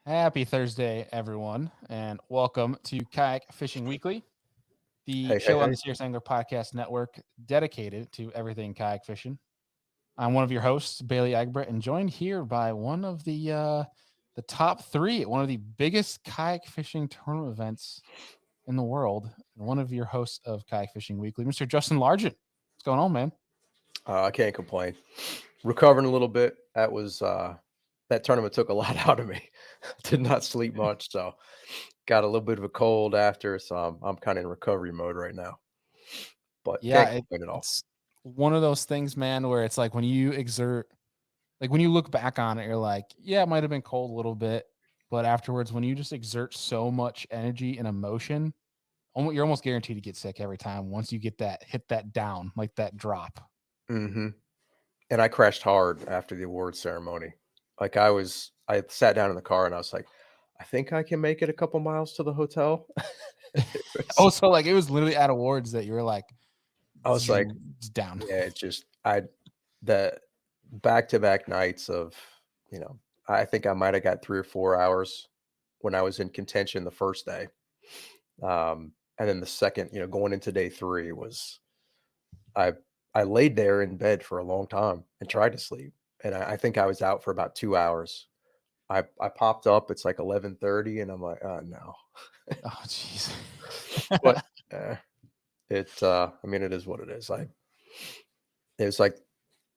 Happy Thursday, everyone, and welcome to Kayak Fishing Weekly, the Hey, hey, show on hey. the Serious Angler Podcast Network dedicated to everything kayak fishing. I'm one of your hosts, Bailey Egbert, and joined here by one of the top three at one of the biggest kayak fishing tournament events in the world, and one of your hosts of Kayak Fishing Weekly, Mr. Justin Largent. What's going on, man? I can't complain. Recovering a little bit. That tournament took a lot out of me. Did not sleep much, so got a little bit of a cold after. So I'm kind of in recovery mode right now, but Yeah, can't complain at all. it's one of those things, man, where it's like when you exert. Like, when you look back on it, you're like, "Yeah, it might have been cold a little bit," but afterwards, when you just exert so much energy and emotion, you're almost guaranteed to get sick every time once you get that hit that down, like that drop. hmm And I crashed hard after the award ceremony. I sat down in the car and I was like, I think I can make it a couple miles to the hotel. It was- Oh, so, like, it was literally at awards that you were like, I was like, down. yeah, the back-to-back nights of, you know, I think I might have got 3 or 4 hours when I was in contention the first day. And then the second, going into day 3 was I I laid there in bed for a long time and tried to sleep, and I think I was out for about 2 hours. I popped up, it's like 11:30, and I'm like, "Oh, no." Oh, jeez. But, eh, I mean, it is what it is. It's like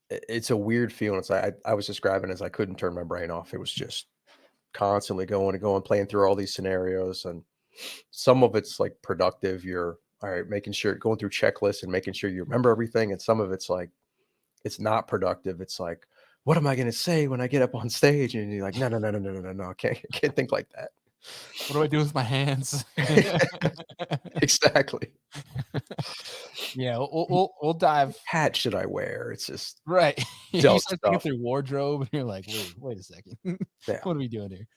it's a weird feeling. It's like I was describing as I couldn't turn my brain off. It was just constantly going and going, playing through all these scenarios, and some of it's like productive. You're all right, making sure going through checklists and making sure you remember everything, and some of it's like it's not productive. It's like, what am I going to say when I get up on stage? And you're like, no, no, no, no, no, no, no, no. I can't think like that. What do I do with my hands? Exactly. Yeah, we'll dive Hat should I wear? It's just right. You dumb start thinking stuff. through wardrobe, and you're like, "Wait a second. Yeah. What are we doing here?"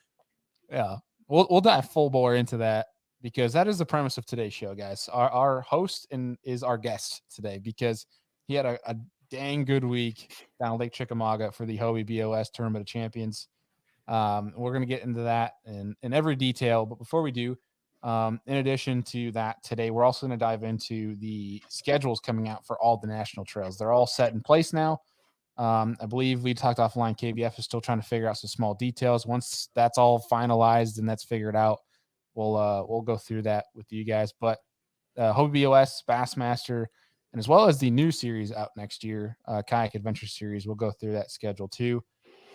Yeah. We'll dive full bore into that because that is the premise of today's show, guys. Our host and is our guest today because he had a dang good week down at Lake Chickamauga for the Hobie BOS Tournament of Champions. We're gonna get into that in every detail, but before we do, in addition to that, today we're also gonna dive into the schedules coming out for all the national trails. They're all set in place now. I believe we talked offline. KBF is still trying to figure out some small details. Once that's all finalized and that's figured out, we'll go through that with you guys. But Hobie BOS, Bassmaster, and as well as the new series out next year, Kayak Adventure Series, we'll go through that schedule too.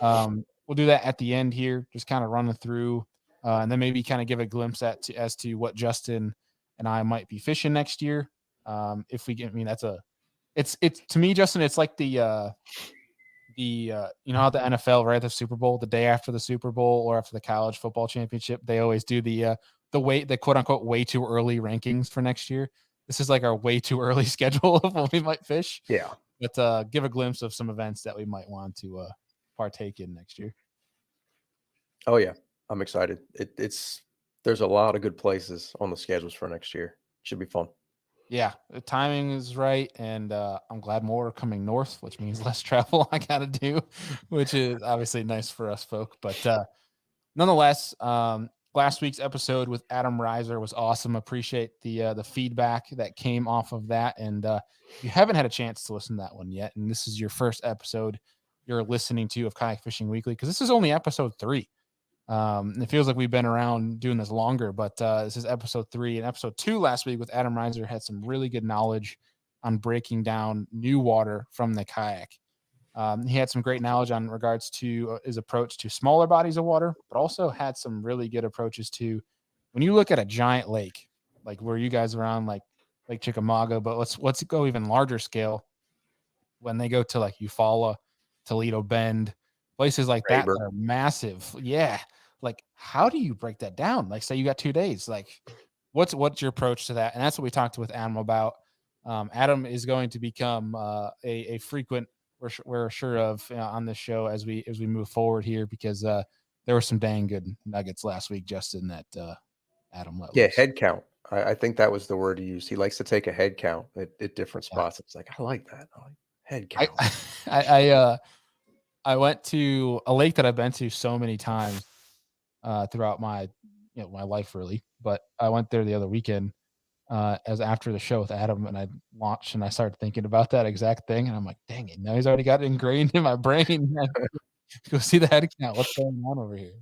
We'll do that at the end here, just kind of running through, and then maybe kind of give a glimpse as to what Justin and I might be fishing next year. If we get, I mean, it's to me, Justin, it's like the you know how the NFL right, the Super Bowl, the day after the Super Bowl or after the college football championship, they always do the quote unquote way too early rankings for next year. This is like our way too early schedule of when we might fish, Yeah. but give a glimpse of some events that we might want to partake in next year. Oh yeah. I'm excited. There's a lot of good places on the schedules for next year. Should be fun. Yeah, the timing is right, and I'm glad more are coming north, which means less travel I got to do, which is obviously nice for us folk. But nonetheless, last week's episode with Adam Reiser was awesome. Appreciate the feedback that came off of that. And if you haven't had a chance to listen to that one yet, and this is your first episode you're listening to of Kayak Fishing Weekly, because this is only episode 3. It feels like we've been around doing this longer, but this is episode 3. And episode 2 last week with Adam Reiser had some really good knowledge on breaking down new water from the kayak. He had some great knowledge on regards to his approach to smaller bodies of water, but also had some really good approaches to when you look at a giant lake, like where you guys are on, like Lake Chickamauga. But let's go even larger scale when they go to like Eufaula, Toledo Bend, places like that Neighbor. that are massive. Yeah, like how do you break that down? Like, say you got 2 days, like what's your approach to that? And that's what we talked with Adam about. Adam is going to become a frequent we're sure of on this show as we move forward here because there were some dang good nuggets last week, Justin, that Adam let Yeah, loose. head count. I think that was the word he used. He likes to take a head count at different Yeah, spots. It's like, I like that. I like head I count. I I, uh, I went to a lake that I've been to so many times. throughout my my life really. But I went there the other weekend as after the show with Adam, and I launched and I started thinking about that exact thing, and I'm like, dang it, now he's already got it ingrained in my brain. Go see the head count. What's going on over here?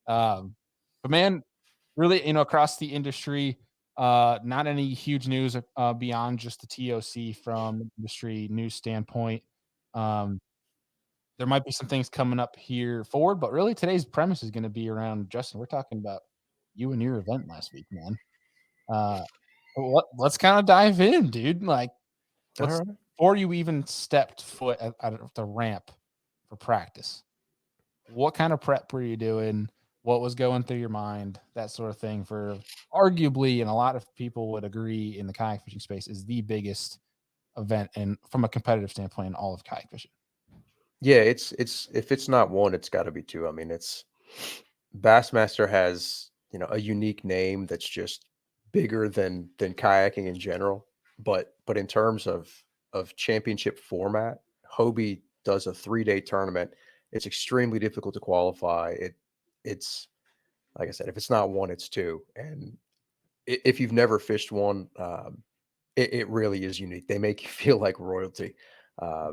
Um, but man, really, across the industry, not any huge news beyond just the TOC from industry news standpoint. Um, there might be some things coming up here forward, but really today's premise is going to be around Justin. We're talking about you and your event last week, man. Uh, let's kind of dive in, dude. Like, All let's right. before you even stepped foot at the ramp for practice. What kind of prep were you doing? What was going through your mind? That sort of thing for arguably, and a lot of people would agree in the kayak fishing space, is the biggest event and from a competitive standpoint in all of kayak fishing. Yeah, it's if it's not one, it's got to be two. I mean, it's Bassmaster has, a unique name that's just bigger than kayaking in general. But in terms of championship format, Hobie does a 3-day tournament. It's extremely difficult to qualify. It's like I said, if it's not one, it's two. And if you've never fished one, it really is unique. They make you feel like royalty. Uh,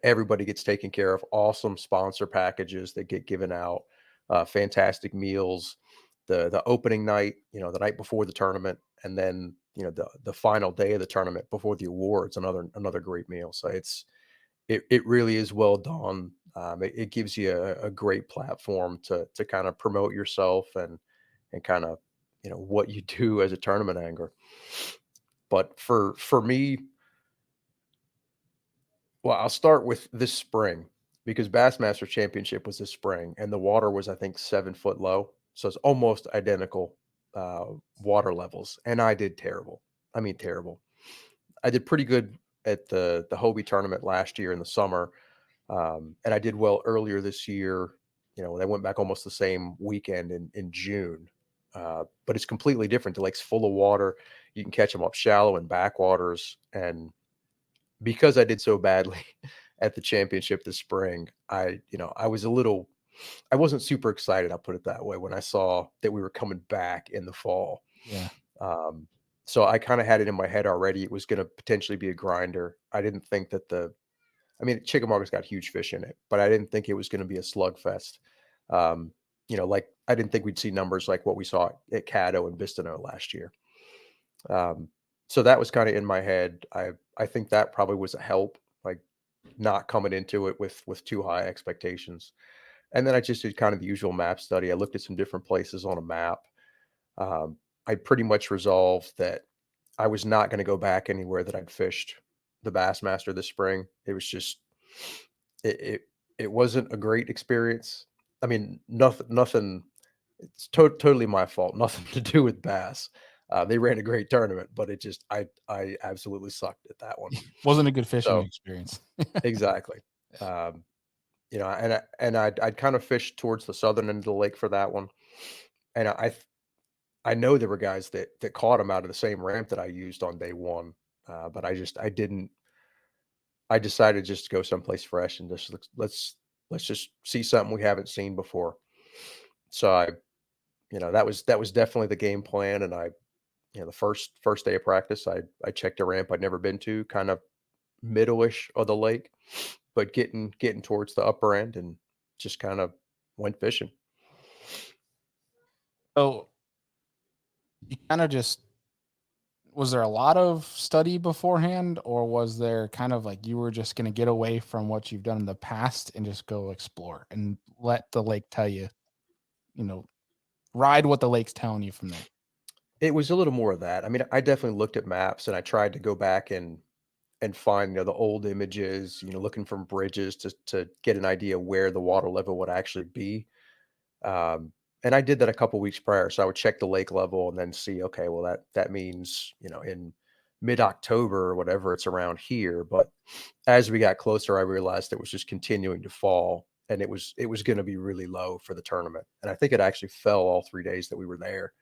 everybody gets taken care of. Awesome sponsor packages that get given out. Fantastic meals. The opening night, the night before the tournament, and then the final day of the tournament before the awards. Another great meal. So it really is well done. It gives you a great platform to kind of promote yourself and kind of what you do as a tournament angler. But for me, well, I'll start with this spring because Bassmaster Championship was this spring, and the water was, I think, 7 foot low, so it's almost identical uh, water levels, and I did terrible. I mean, terrible. I did pretty good at the Hobie tournament last year in the summer, and I did well earlier this year. They went back almost the same weekend in June, but it's completely different. The lake's full of water. You can catch them up shallow in backwaters, and because I did so badly at the championship this spring, I was I wasn't super excited, I'll put it that way, when I saw that we were coming back in the fall. Yeah. Um, so I kind of had it in my head already. It was going to potentially be a grinder. I didn't think that I mean, Chickamauga's got huge fish in it, but I didn't think it was going to be a slugfest. Um, like I didn't think we'd see numbers like what we saw at Caddo and Bistano last year. Um, so that was kind of in my head. I think that probably was a help, like not coming into it with too high expectations. And then I just did kind of the usual map study. I looked at some different places on a map. Um, I pretty much resolved that I was not going to go back anywhere that I'd fished the Bassmaster this spring. It was just it it, it wasn't a great experience. I mean, nothing. It's totally my fault. Nothing to do with Bass. They ran a great tournament, but I absolutely sucked at that one. Wasn't a good fishing So experience. exactly. Um, I'd kind of fished towards the southern end of the lake for that one, and I know there were guys that caught them out of the same ramp that I used on day one, but I didn't. I decided just to go someplace fresh and just let's just see something we haven't seen before. So that was definitely the game plan, and the first day of practice, I checked a ramp I'd never been to, kind of middle-ish of the lake, but getting towards the upper end and just kind of went fishing. So you kind of just was there a lot of study beforehand, or was there kind of like you were just going to get away from what you've done in the past and just go explore and let the lake tell you, you know, ride what the lake's telling you from there? It was a little more of that. I mean, I definitely looked at maps and I tried to go back and find, the old images, looking from bridges to get an idea where the water level would actually be. Um, and I did that a couple weeks prior. So I would check the lake level and then see, okay, well that means, in mid-October or whatever, it's around here. But as we got closer, I realized it was just continuing to fall and it was going to be really low for the tournament. And I think it actually fell all 3 days that we were there.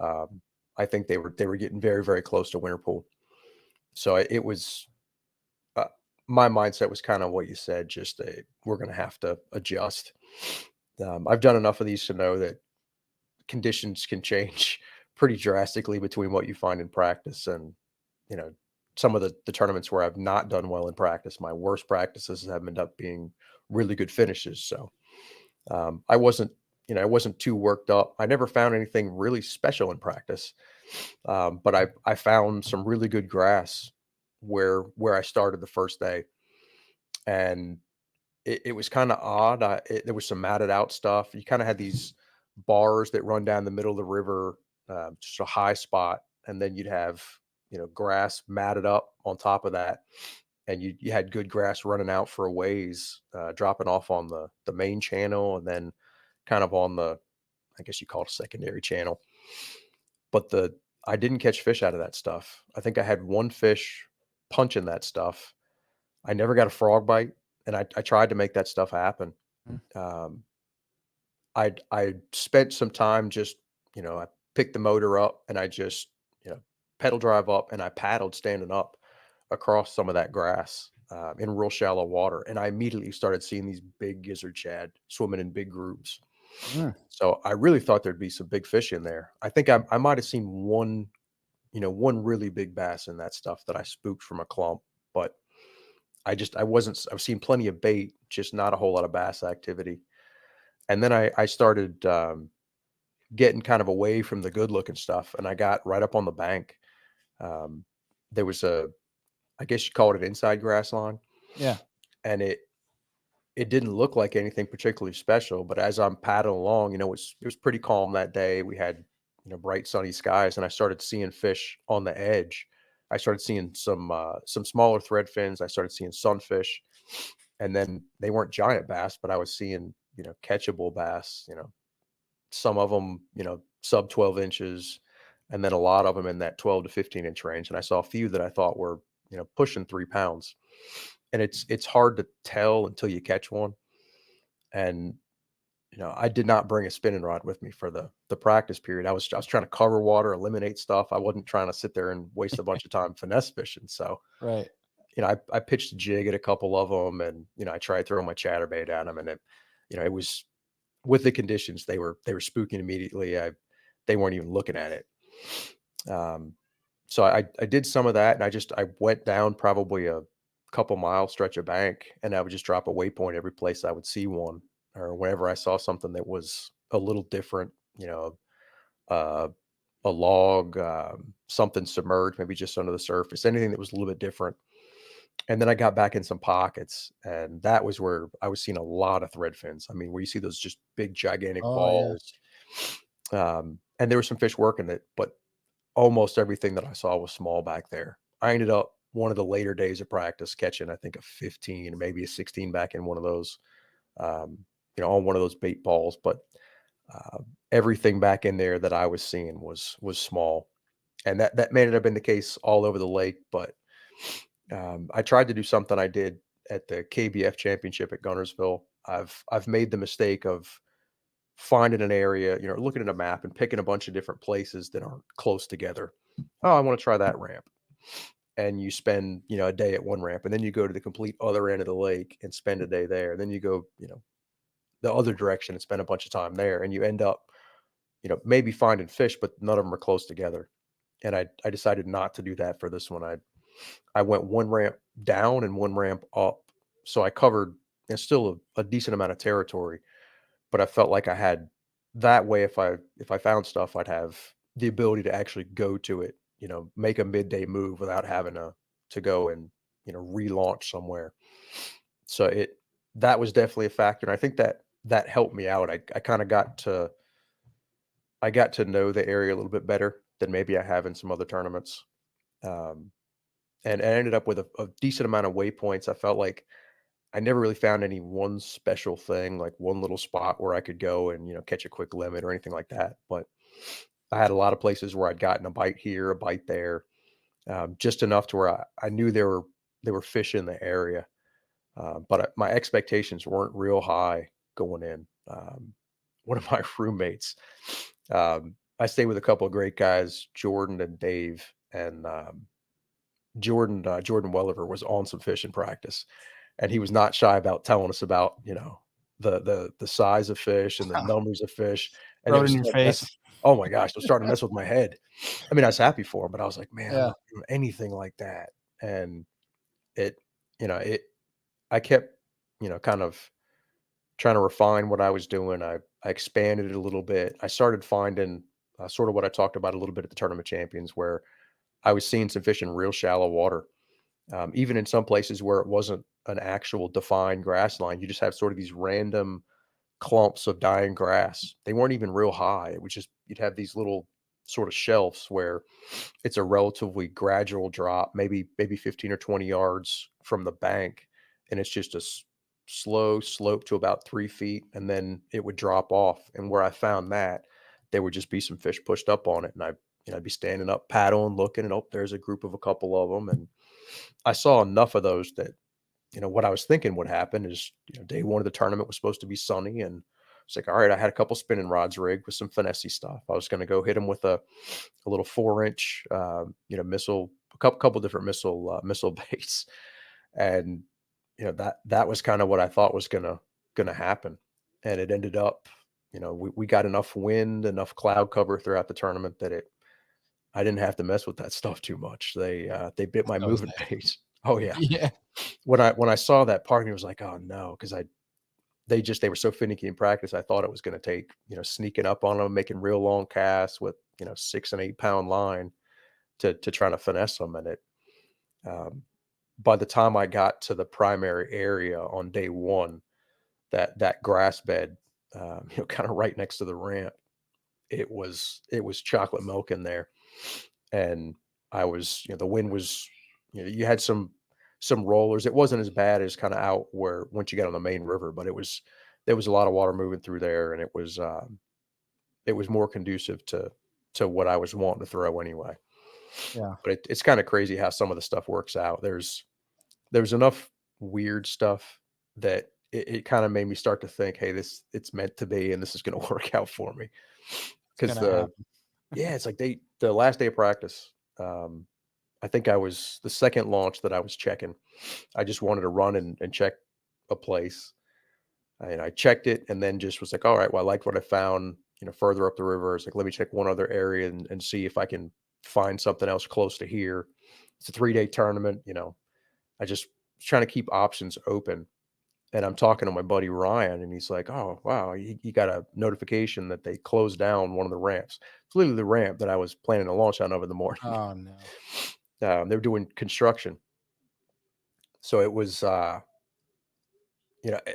Um, I think they were getting very, very close to winter pool. So it was uh, my mindset was kind of what you said, just we're going to have to adjust. I've done enough of these to know that conditions can change pretty drastically between what you find in practice and, you know, some of the tournaments where I've not done well in practice. My worst practices have ended up being really good finishes. So I wasn't, I wasn't too worked up. I never found anything really special in practice, but I found some really good grass where I started the first day, and it was kind of odd. There was some matted out stuff. You kind of had these bars that run down the middle of the river, just a high spot, and then you'd have grass matted up on top of that, and you had good grass running out for a ways, dropping off on the main channel, and then kind of on the, I guess you call it a secondary channel. But I didn't catch fish out of that stuff. I think I had one fish punching that stuff. I never got a frog bite, and I tried to make that stuff happen. Mm. Um, I spent some time just, I picked the motor up and I just, pedal drive up and I paddled standing up across some of that grass in real shallow water. And I immediately started seeing these big gizzard shad swimming in big groups. Mm. So I really thought there'd be some big fish in there. I think I might have seen one really big bass in that stuff that I spooked from a clump, but I wasn't, I've seen plenty of bait, just not a whole lot of bass activity. And then I started getting kind of away from the good looking stuff, and I got right up on the bank. Um, there was I guess you call it an inside grass line, Yeah. and it didn't look like anything particularly special. But as I'm paddling along, it was pretty calm that day. We had bright sunny skies, and I started seeing fish on the edge. I started seeing some smaller thread fins. I started seeing sunfish, and then they weren't giant bass, but I was seeing catchable bass. Some of them sub 12 inches, and then a lot of them in that 12 to 15-inch range. And I saw a few that I thought were pushing 3 pounds, and it's hard to tell until you catch one. And I did not bring a spinning rod with me for the practice period. I was trying to cover water, eliminate stuff. I wasn't trying to sit there and waste a bunch of time finesse fishing. So Right. I pitched a jig at a couple of them, and I tried throwing my chatterbait at them, and it was, with the conditions, they were spooking immediately. They weren't even looking at it. Um, so I did some of that, and I went down probably a couple mile stretch of bank, and I would just drop a waypoint every place I would see one, or whenever I saw something that was a little different, uh, a log, something submerged, maybe just under the surface, anything that was a little bit different. And then I got back in some pockets, and that was where I was seeing a lot of thread fins. I mean, where you see those just big, gigantic Oh yeah. balls. And there were some fish working it, but almost everything that I saw was small back there. I ended up one of the later days of practice catching, I think, a 15 or maybe a 16 back in one of those, um, on one of those bait balls. But uh, everything back in there that I was seeing was small, and that may not have been the case all over the lake, but I tried to do something I did at the KBF championship at Gunnersville. I've made the mistake of finding an area, looking at a map and picking a bunch of different places that aren't close together. Oh, I want to try that ramp. And you spend, a day at one ramp, and then you go to the complete other end of the lake and spend a day there. Then you go, the other direction and spend a bunch of time there. And you end up, maybe finding fish, but none of them are close together. And I decided not to do that for this one. I went one ramp down and one ramp up. So I covered, still a decent amount of territory, but I felt like I had that way. If I found stuff, I'd have the ability to actually go to it, make a midday move without having to go and, relaunch somewhere. So that was definitely a factor. And I think that helped me out. I kind of got to know the area a little bit better than maybe I have in some other tournaments. Um, and I ended up with a decent amount of waypoints. I felt like I never really found any one special thing, like one little spot where I could go and, catch a quick limit or anything like that. But I had a lot of places where I'd gotten a bite here, a bite there, just enough to where I knew there were fish in the area. But my expectations weren't real high going in. One of my roommates, I stayed with a couple of great guys, Jordan and Dave, and Jordan Welliver was on some fishing practice, and he was not shy about telling us about, the size of fish and the numbers of fish, and it Throw it was in your starting to face. mess. Oh my gosh, it was starting to mess with my head. I mean, I was happy for him, but I was like, "Man, I'm Yeah. not doing anything like that." And it it I kept, kind of trying to refine what I was doing. I expanded it a little bit. I started finding, sort of what I talked about a little bit at the Tournament Champions, where I was seeing some fish in real shallow water. Even in some places where it wasn't an actual defined grass line, you just have sort of these random clumps of dying grass. They weren't even real high. It was just you'd have these little sort of shelves where it's a relatively gradual drop, maybe 15 or 20 yards from the bank, and it's just a slow slope to about 3 feet, and then it would drop off. And where I found that, there would just be some fish pushed up on it, and I'd be standing up, paddling, looking, and oh, there's a group of a couple of them, and I saw enough of those that what I was thinking would happen is, day one of the tournament was supposed to be sunny, and it's like, all right, I had a couple spinning rods rigged with some finessey stuff. I was going to go hit them with a little 4 inch, missile, a couple different missile baits, and that was kind of what I thought was gonna happen, and it ended up, we got enough wind, enough cloud cover throughout the tournament that I didn't have to mess with that stuff too much. They bit my So moving sad. baits. Oh yeah. Yeah. When I saw that, part of me was like, "Oh, no," 'cause they were so finicky in practice. I thought it was gonna take, sneaking up on them, making real long casts with, 6 and 8 pound line to try to finesse them. And um, by the time I got to the primary area on day 1, that grass bed, kinda right next to the ramp, it was chocolate milk in there. And I was the wind was you had some rollers. It wasn't as bad as kinda out where once you get on the main river, but there was a lot of water moving through there, and it was more conducive to what I was wanting to throw anyway. Yeah. But it's kinda crazy how some of the stuff works out. There's enough weird stuff that it kinda made me start to think, "Hey, it's meant to be, and this is gonna work out for me." It's 'Cause gonna happen. it's like the last day of practice, I think I was the second launch that I was checking. I just wanted to run and check a place, and I checked it and then just was like, "All right, well, I liked what I found, further up the river." It's like, "Let me check one other area and see if I can find something else close to here." It's a 3-day tournament, I just was trying to keep options open, and I'm talking to my buddy Ryan, and he's like, "Oh, wow, he got a notification that they closed down one of the ramps." It's literally the ramp that I was planning to launch on over the morning. Oh, no. They were doing construction. So it was, you know, eh,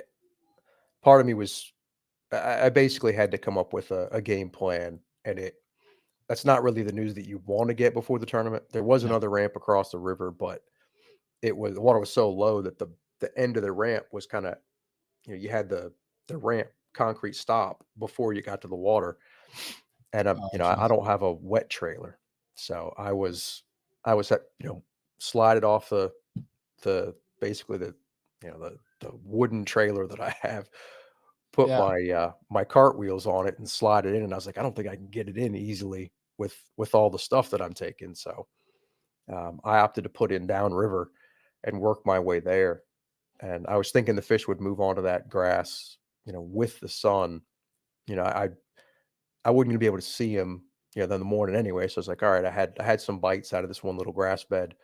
part of me was I basically had to come up with a game plan, and that's not really the news that you wanna get before the tournament. There was No. another ramp across the river, but the water was so low that the end of the ramp was kinda you had the ramp concrete stop before you got to the water, and, Oh, I jeez. don't have a wet trailer, so I was at slide it off the basically the wooden trailer that I have, put Yeah. my cartwheels on it and slide it in, and I was like, "I don't think I can get it in easily with all the stuff that I'm taking." So, I opted to put in downriver and work my way there, and I was thinking the fish would move onto that grass, with the sun. You know, I wouldn't be able to see him, in the morning anyway, so I was like, "Alright," I had some bites out of this one little grass bed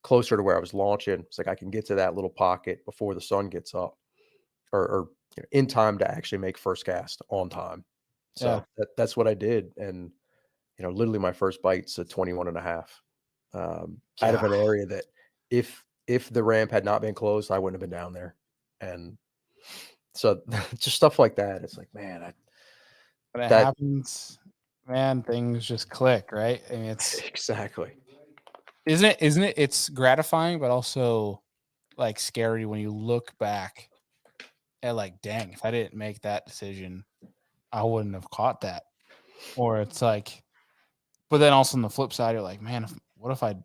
closer to where I was launching. It's like I can get to that little pocket before the sun gets up, or in time to actually make first cast on time. Yeah. So that's what I did, and literally my first bite's a 21 and a half, out of Yeah. an area that if the ramp had not been closed, I wouldn't have been down there. And so just stuff like that. It's like, man, When it that happens, man, things just click, right? I mean, exactly. it's gratifying, but also, like, scary when you look back at, like, "Dang, if I didn't make that decision, I wouldn't have caught that." Or it's like but then also on the flip side, you're like, "Man, what if I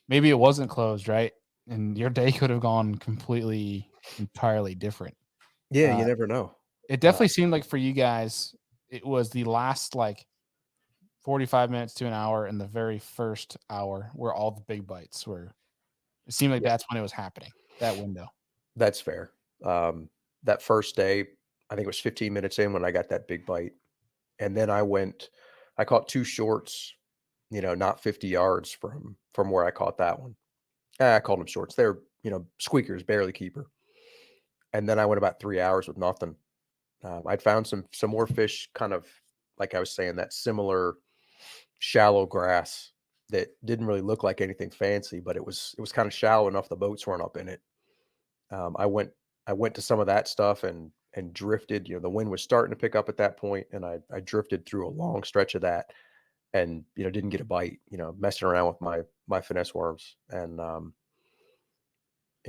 maybe it wasn't closed, right?" And your day could have gone completely, entirely different. Yeah, Uh, you never know. it Uh, definitely seemed like for you guys, it was the last, like, 45 minutes to an hour and the very first hour where all the big bites were it seemed like yeah, that's when it was happening, that window. that's fair. Um, that first day, I think it was 15 minutes in when I got that big bite. And then I caught 2 shorts, not 50 yards from where I caught that one. I called them shorts. They're, squeakers, barely keeper. And then I went about 3 hours with nothing. I'd found some more fish, kind of like I was saying, that similar shallow grass that didn't really look like anything fancy, but it was kind of shallow enough the boats weren't up in it. Um, I went I went to some of that stuff and drifted. The wind was starting to pick up at that point, and I drifted through a long stretch of that, and didn't get a bite. Messing around with my finesse worms, and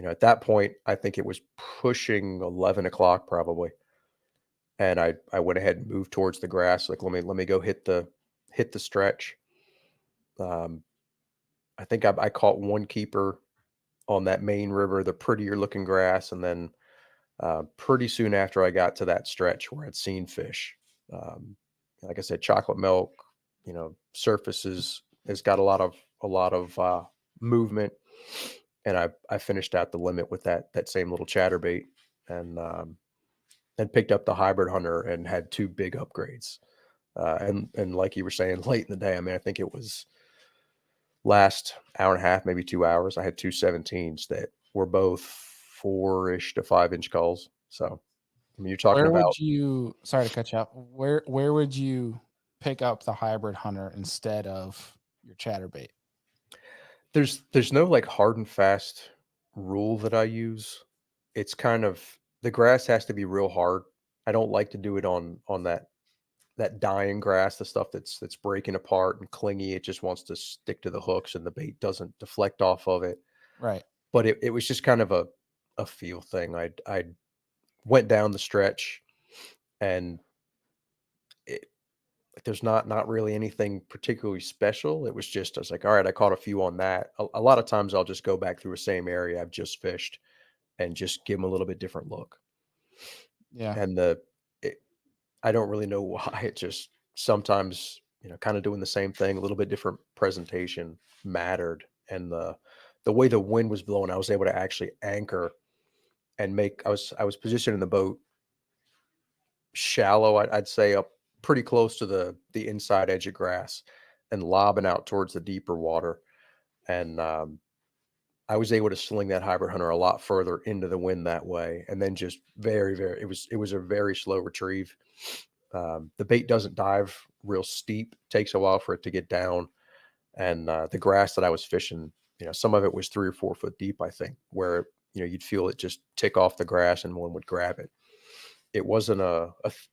at that point, I think it was pushing 11 o'clock probably, and I went ahead and moved towards the grass. Like, let me go hit the stretch. Um, I think I caught one keeper on that main river, the prettier looking grass, and then pretty soon after I got to that stretch where I'd seen fish. Um, like I said, chocolate milk, surfaces has got a lot of movement, and I finished out the limit with that same little chatterbait, and picked up the hybrid hunter and had two big upgrades. And like you were saying, late in the day, I mean, I think it was last hour and a half, maybe 2 hours. I had two 17s that were both 4-ish to 5-inch culls. So, I mean, you're talking Where about would you? Sorry to cut you off. Where would you pick up the hybrid hunter instead of your chatterbait? there's no like hard and fast rule that I use. It's kind of the grass has to be real hard. I don't like to do it on that dying grass, the stuff that's breaking apart and clingy. It just wants to stick to the hooks and the bait doesn't deflect off of it. Right. But it was just kind of a feel thing. I went down the stretch, and it, like, there's not really anything particularly special. It was just I was like, all right, I caught a few on that. A lot of times I'll just go back through the same area I've just fished and just give them a little bit different look. Yeah. And it, I don't really know why. It just sometimes kind of doing the same thing, a little bit different presentation mattered. And the way the wind was blowing, I was able to actually anchor and make. I was positioning the boat shallow, I'd say up pretty close to the inside edge of grass and lobbing out towards the deeper water. And I was able to sling that hybrid hunter a lot further into the wind that way. And then just very, very, it was a very slow retrieve. The bait doesn't dive real steep, takes a while for it to get down. And the grass that I was fishing, some of it was 3 or 4 foot deep, I think, where you'd feel it just tick off the grass and one would grab it. It wasn't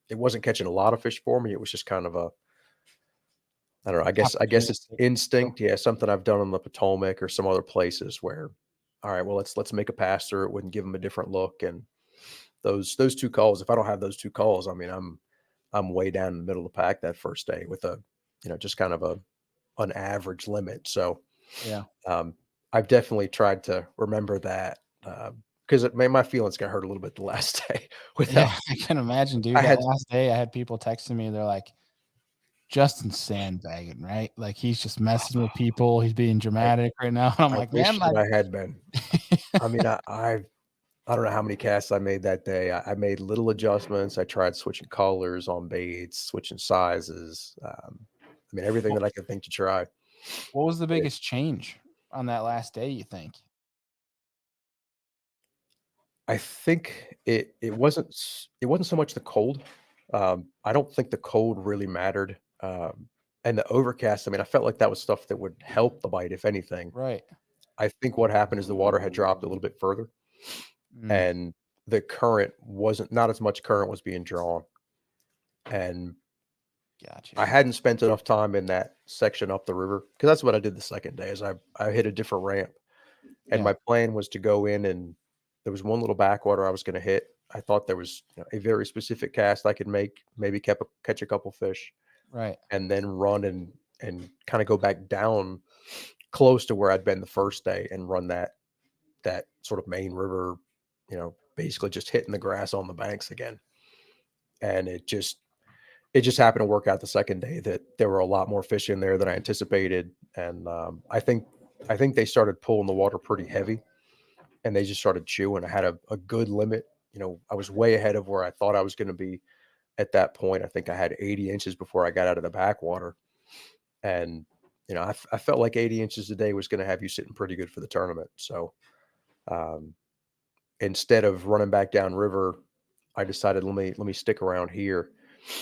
it wasn't catching a lot of fish for me. It was just kind of I don't know. I guess it's Opportunistic. instinct. Yeah, something I've done on the Potomac or some other places where, all right, well, let's make a pass through it and give them a different look. And those two calls, if I don't have those two calls, I mean, I'm way down in the middle of the pack that first day with just kind of an average limit. So Yeah. um, I've definitely tried to remember that because it made my feelings got hurt a little bit the last day without. Yeah. I can imagine, dude. I That had last day, I had people texting me. They're like, Justin's sandbagging, right? Like he's just messing with people. He's being I dramatic right now. I'm I like, man, wish like, that I had been. I mean, I don't know how many casts I made that day. I made little adjustments. I tried switching colors on baits, switching sizes. I mean, everything what, that I could think to try. what was the It, biggest change on that last day? You think? I think it wasn't so much the cold. I don't think the cold really mattered. And the overcast. I mean, I felt like that was stuff that would help the bite, if anything. Right. I think what happened is the water had dropped a little bit further, Mm, and the current wasn't not as much current was being drawn, and gotcha. I hadn't spent enough time in that section up the river because that's what I did the second day is I hit a different ramp, and Yeah. my plan was to go in, and there was one little backwater I was going to hit. I thought there was a very specific cast I could make, maybe catch a couple fish, Right. and then run and kind of go back down close to where I'd been the first day and run that sort of main river, basically just hitting the grass on the banks again. And it just happened to work out the second day that there were a lot more fish in there than I anticipated. And I think they started pulling the water pretty heavy, and they just started chewing. I had a good limit I was way ahead of where I thought I was going to be at that point. I think I had 80 inches before I got out of the backwater. And, I felt like 80 inches a day was going to have you sitting pretty good for the tournament. So, um, instead of running back down river, I decided let me stick around here.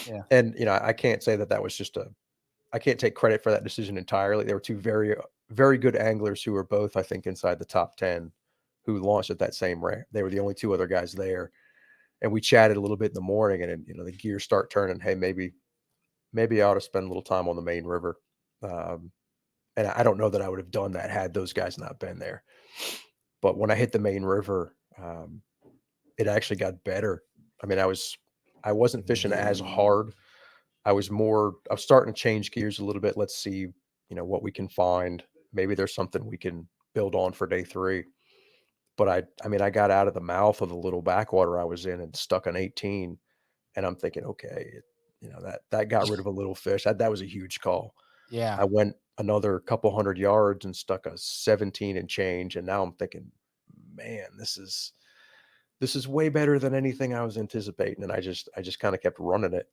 Yeah. And I can't say that was just I can't take credit for that decision entirely. There were two very very good anglers who were both, I think, inside the top 10 who launched at that same rate. They were the only two other guys there, and we chatted a little bit in the morning, and then, the gears start turning. Hey, maybe I ought to spend a little time on the main river. Um, and I don't know that I would have done that had those guys not been there. But when I hit the main river, it actually got better. I mean, I wasn't fishing as hard. I was starting to change gears a little bit. Let's see, what we can find. Maybe there's something we can build on for day 3. But I mean, I got out of the mouth of the little backwater I was in and stuck an 18, and I'm thinking, okay, that got rid of a little fish. That was a huge call. Yeah. I went another couple hundred yards and stuck a 17 and change, and now I'm thinking, man, this is way better than anything I was anticipating, and I just kind of kept running it,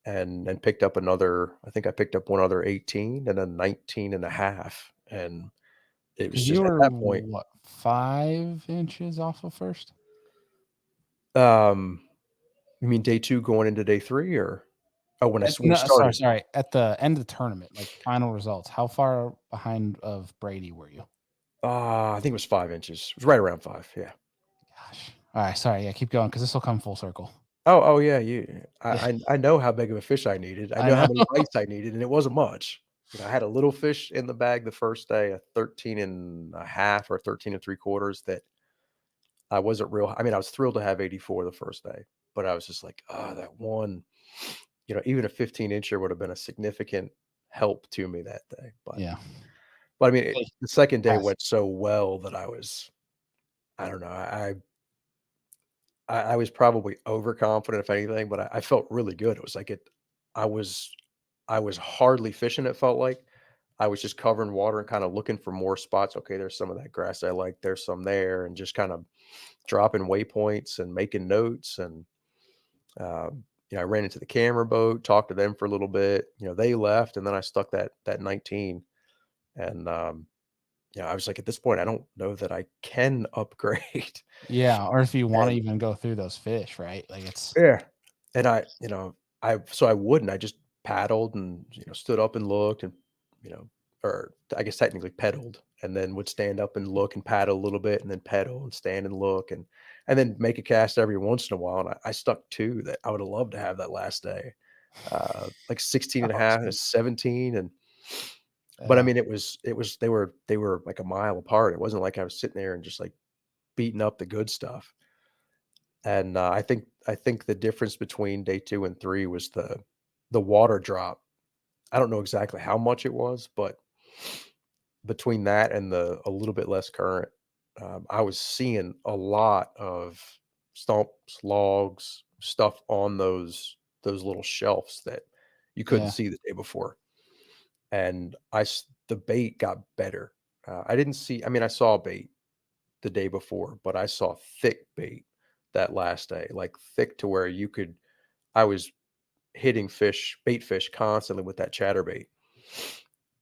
and picked up another. I think I picked up one other 18 and a 19 and a half, and it was Because you just at were that point. what, 5 inches off of first? Um, you mean day 2 going into day 3, or when we No, sorry, started? sorry. At the end of the tournament, like final results, how far behind of Brady were you? I think it was 5 inches. It was right around 5. Yeah. Gosh. All right. Sorry. Yeah. Keep going because this will come full circle. Oh yeah. Yeah. I know how big of a fish I needed. I I know how know. many bites I needed, and it wasn't much. I had a little fish in the bag the first day, a 13 and a half or 13 and 3/4 that I wasn't real. I mean, I was thrilled to have 84 the first day, but I was just like, oh, that one, even a 15 incher would have been a significant help to me that day. Yeah. But I mean, Hey, the second day guys. went so well that I don't know. I was probably overconfident if anything, but I felt really good. It was like I was I was hardly fishing, it felt like. I was just covering water and kinda looking for more spots. Okay, there's some of that grass I like, there's some there, and just kind of dropping waypoints and making notes. And I ran into the camera boat, talked to them for a little bit. They left, and then I stuck that 19. And I was like, at this point, I don't know that I can upgrade. Yeah. Or if you want to And even go through those fish, right? Like it's, yeah. And I wouldn't. I just paddled and, stood up and looked and, you know, or I guess technically pedaled, and then would stand up and look and paddle a little bit and then pedal and stand and look and then make a cast every once in a while. And I stuck 2 that I would have loved to have that last day. Like 16 and a oh, half and sweet. 17. But I Yeah. mean, it was they were like a mile apart. It wasn't like I was sitting there and just like beating up the good stuff. And, I think the difference between day 2 and 3 was the water drop. I don't know exactly how much it was, but between that and the a little bit less current, I was seeing a lot of stumps, logs, stuff on those little shelves that you couldn't Yeah. see the day before. And the bait got better. I mean, I saw bait the day before, but I saw thick bait that last day, like thick to where I was hitting bait fish constantly with that chatterbait.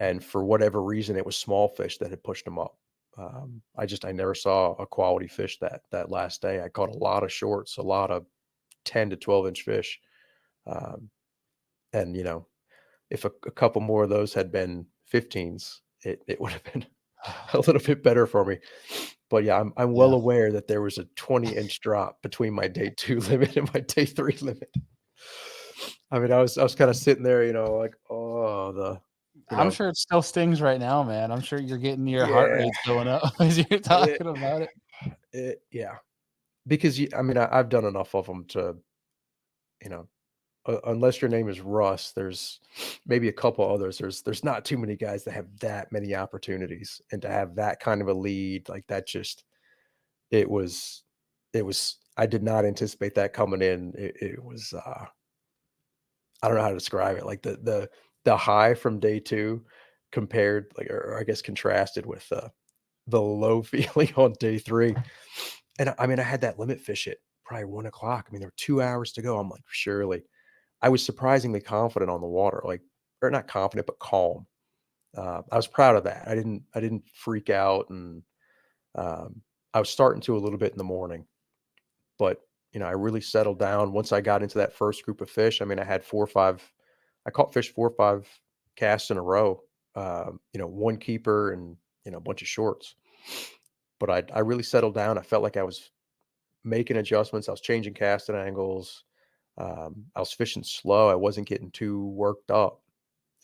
And for whatever reason, it was small fish that had pushed them up. I never saw a quality fish that last day. I caught a lot of shorts, a lot of 10 to 12-inch fish. Um, and if a couple more of those had been 15s, it would have been a little bit better for me. But yeah, I'm well Yeah. aware that there was a 20-inch drop between my day 2 limit and my day 3 limit. I mean, I was kinda sitting there, like, "Oh, you I'm know." sure it still stings right now, man. I'm sure you're getting your heart Yeah, rate's going up as you're it talking about it. yeah, because I mean, I've done enough of them to, you know, unless your name is Russ, there's maybe a couple others. There's not too many guys that have that many opportunities, and to have that kind of a lead, like, that just it was I did not anticipate that coming in. It was, I don't know how to describe it, like, the high from day 2 compared, like, or I guess contrasted with, the low feeling on day 3. And I mean, I had that limit fish it probably 1 o'clock. I mean, there were 2 hours to go. I'm like, surely. I was surprisingly confident on the water, like, or not confident, but calm. I was proud of that. I didn't freak out, and I was starting to a little bit in the morning, but I really settled down once I got into that first group of fish. I mean, I had 4 or 5. I caught fish 4 or 5 casts in a row. One keeper and a bunch of shorts. But I really settled down. I felt like I was making adjustments. I was changing casting angles. I was fishing slow. I wasn't getting too worked up.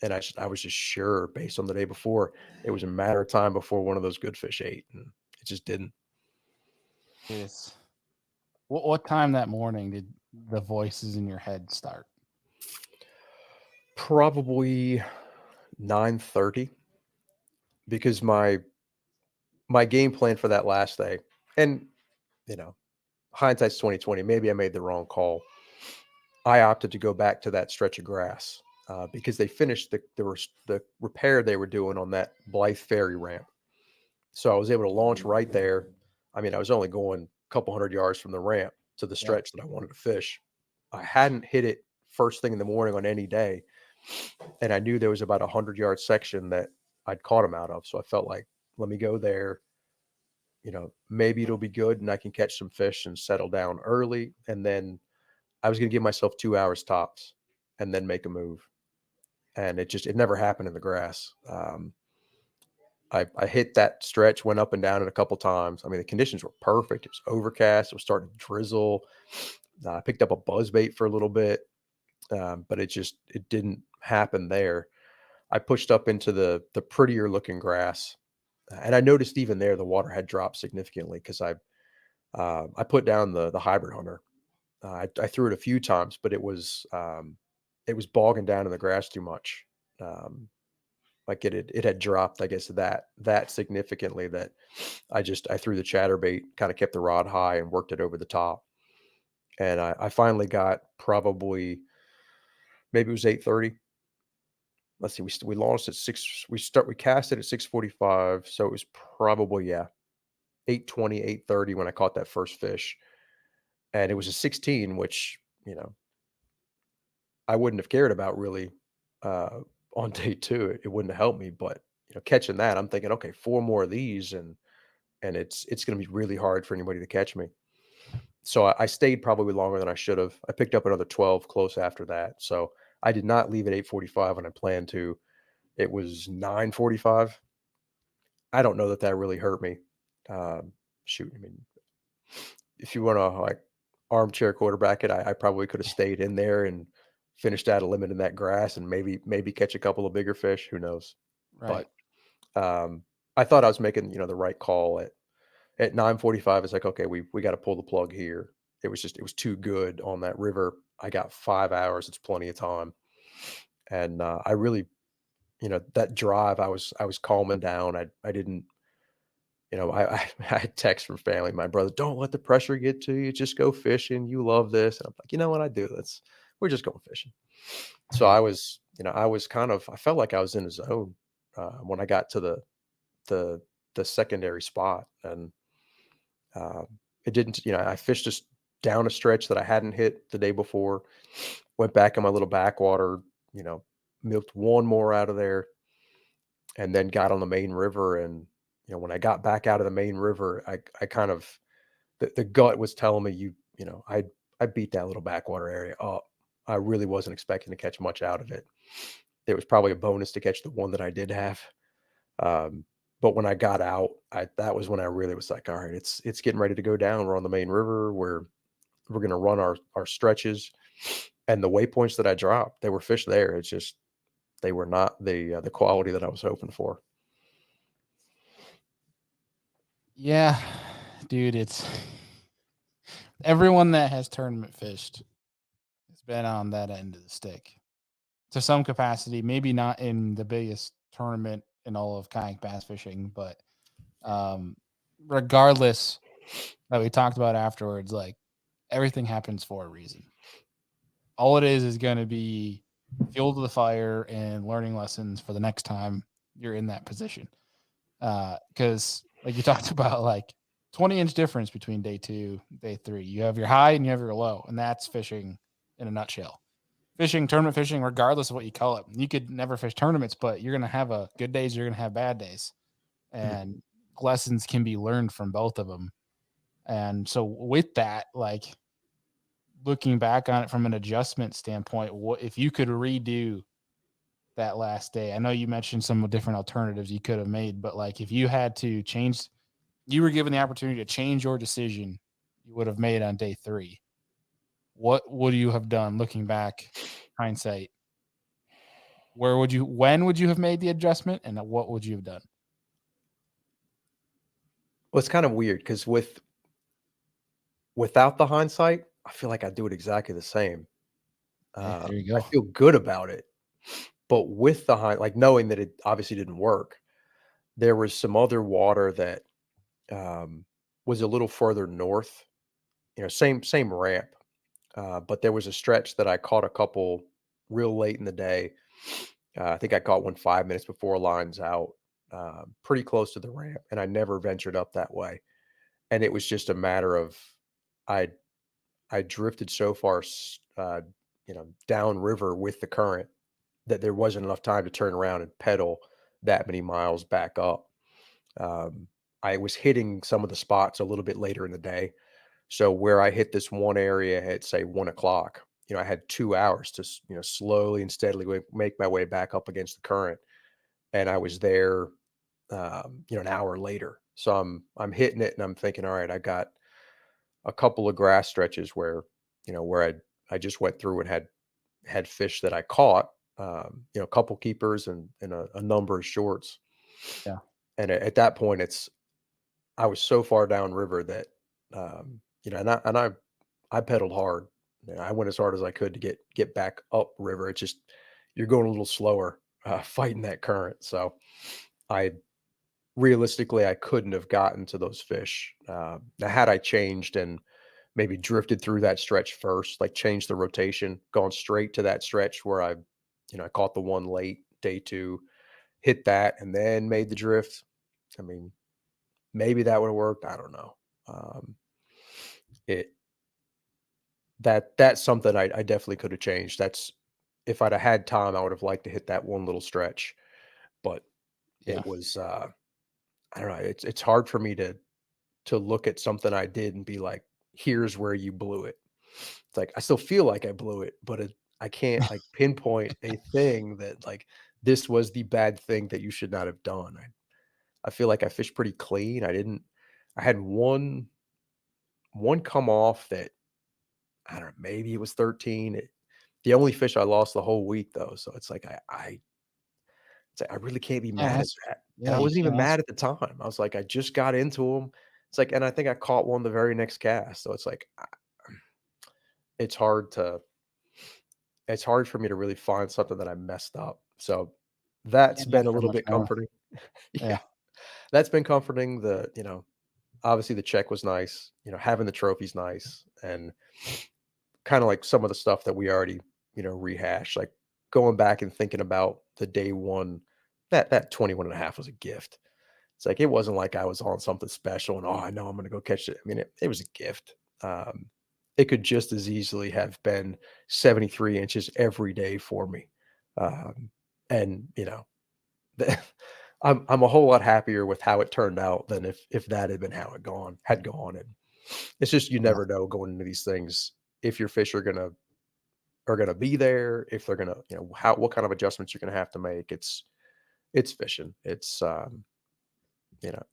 And I was just sure based on the day before, it was a matter of time before one of those good fish ate, and it just didn't. Yes. What time that morning did the voices in your head start? Probably 9:30, because my game plan for that last day, and you know, hindsight's 2020. Maybe I made the wrong call. I opted to go back to that stretch of grass because they finished the repair they were doing on that Blythe Ferry ramp. So I was able to launch right there. I mean, I was only going a couple hundred yards from the ramp to the Yep. stretch that I wanted to fish. I hadn't hit it first thing in the morning on any day, and I knew there was about 100-yard section that I'd caught him out of. So I felt like, let me go there. Maybe it'll be good, and I can catch some fish and settle down early. And then I was going to give myself 2 hours tops, and then make a move. And it never happened in the grass. I hit that stretch, went up and down it a couple times. I mean, the conditions were perfect. It was overcast. It was starting to drizzle. I picked up a buzz bait for a little bit, but it didn't happen there. I pushed up into the prettier looking grass, and I noticed even there the water had dropped significantly because I put down the hybrid hunter. I threw it a few times, but it was bogging down in the grass too much. Like it had dropped, I guess, that significantly that I threw the chatterbait, kind of kept the rod high and worked it over the top. And I finally got probably, maybe it was 8:30. Let's see, we launched at 6. We cast it at 6:45, so it was probably, yeah, 8:20, 8:30 when I caught that first fish, and it was a 16, which I wouldn't have cared about really uh, on day two. It wouldn't have helped me, but catching that, I'm thinking, okay, 4 more of these, and it's going to be really hard for anybody to catch me. So I stayed probably longer than I should have. I picked up another 12 close after that. So I did not leave at 8:45 when I planned to. It was 9:45. I don't know that that really hurt me. Shoot, I mean, if you want to like armchair quarterback it, I probably could have stayed in there and finished out a limit in that grass and maybe catch a couple of bigger fish. Who knows? Right. But I thought I was making the right call at 9:45. It's like, okay, we got to pull the plug here. It was too good on that river. I got 5 hours. It's plenty of time, and I really that drive. I was calming down. I didn't. I had text from family, my brother, "Don't let the pressure get to you. Just go fishing. You love this." And I'm like, "You know what? I do. We're just going fishing." So I was I felt like I was in a zone when I got to the secondary spot, and uh, it didn't. I fished just down a stretch that I hadn't hit the day before. Went back in my little backwater. Milked one more out of there, and then got on the main river. And when I got back out of the main river, I kind of the gut was telling me I beat that little backwater area up. I really wasn't expecting to catch much out of it. It was probably a bonus to catch the one that I did have. Um, but when I got out, that was when I really was like, all right, it's getting ready to go down. We're on the main river. We're gonna run our stretches, and the waypoints that I dropped, there were fish there. It's just they were not the quality that I was hoping for. Yeah, dude, it's everyone that has tournament fished has been on that end of the stick to some capacity. Maybe not in the biggest tournament in all of kayak bass fishing, but um, regardless, that we talked about afterwards, like everything happens for a reason. All it is going to be fuel to the fire and learning lessons for the next time you're in that position. Because like you talked about, like 20-inch difference between day 2, day 3. You have your high and you have your low, and that's fishing in a nutshell. Fishing, tournament fishing, regardless of what you call it. You could never fish tournaments, but you're going to have a good days, you're going to have bad days. Mhm. And lessons can be learned from both of them. And so with that, like looking back on it from an adjustment standpoint, what if you could redo that last day? I know you mentioned some different alternatives you could have made, but like if you had to change, you were given the opportunity to change your decision you would have made on day 3. What would you have done looking back, hindsight? When would you have made the adjustment and what would you have done? Well, it's kind of weird because without the hindsight, I feel like I do it exactly the same. Hey, there you I go. feel good about it, but with the like knowing that it obviously didn't work, there was some other water that um, was a little further north. Same ramp, but there was a stretch that I caught a couple real late in the day. I think I caught one 5 minutes before lines out, pretty close to the ramp, and I never ventured up that way. And it was just a matter of I I drifted so far, downriver with the current that there wasn't enough time to turn around and pedal that many miles back up. Um, I was hitting some of the spots a little bit later in the day. So where I hit this one area at say 1 o'clock, I had 2 hours to, slowly and steadily make my way back up against the current. And I was there, an hour later. So I'm hitting it and I'm thinking, all right, I got a couple of grass stretches where I just went through and had fish that I caught, a couple keepers and a number of shorts. Yeah. And at that point, I was so far downriver that, and I pedaled hard. I went as hard as I could to get back up river. It's just you're going a little slower, fighting that current. So I realistically I couldn't have gotten to those fish. Now, had I changed and maybe drifted through that stretch first, like changed the rotation, gone straight to that stretch where I caught the one late day 2, hit that, and then made the drift. I mean, maybe that would have worked. I don't know. Um, it that's something I definitely could have changed. That's if I'd have had time, I would have liked to hit that one little stretch, but Yeah. it was I don't know. It's hard for me to look at something I did and be like, here's where you blew it. It's like I still feel like I blew it, but I can't like pinpoint a thing that like this was the bad thing that you should not have done. I feel like I fished pretty clean. I had one come off that I don't know, maybe it was 13. The only fish I lost the whole week though. So it's like it's like, I really can't be Yeah, mad at that's that. And yeah, I you wasn't even can't ask. mad at the time. I was like, I just got into them. It's like, and I think I caught one the very next cast. So it's like, it's hard to, it's hard for me to really find something that I messed up. So that's Can't been ask a for little much bit more. comforting. Yeah. Yeah, that's been comforting. Obviously the check was nice, having the trophy's nice. And kind of like some of the stuff that we already, rehashed, like going back and thinking about the day one, that 21.5 was a gift. It's like, it wasn't like I was on something special and, oh, I know I'm going to go catch it. I mean, it was a gift. Um, it could just as easily have been 73 inches every day for me. Um, and, the, I'm a whole lot happier with how it turned out than if that had been how it had gone. And it's just, you Yeah. never know going into these things if your fish are gonna be there, if they're gonna, what kind of adjustments you're gonna have to make. It's fishing. It's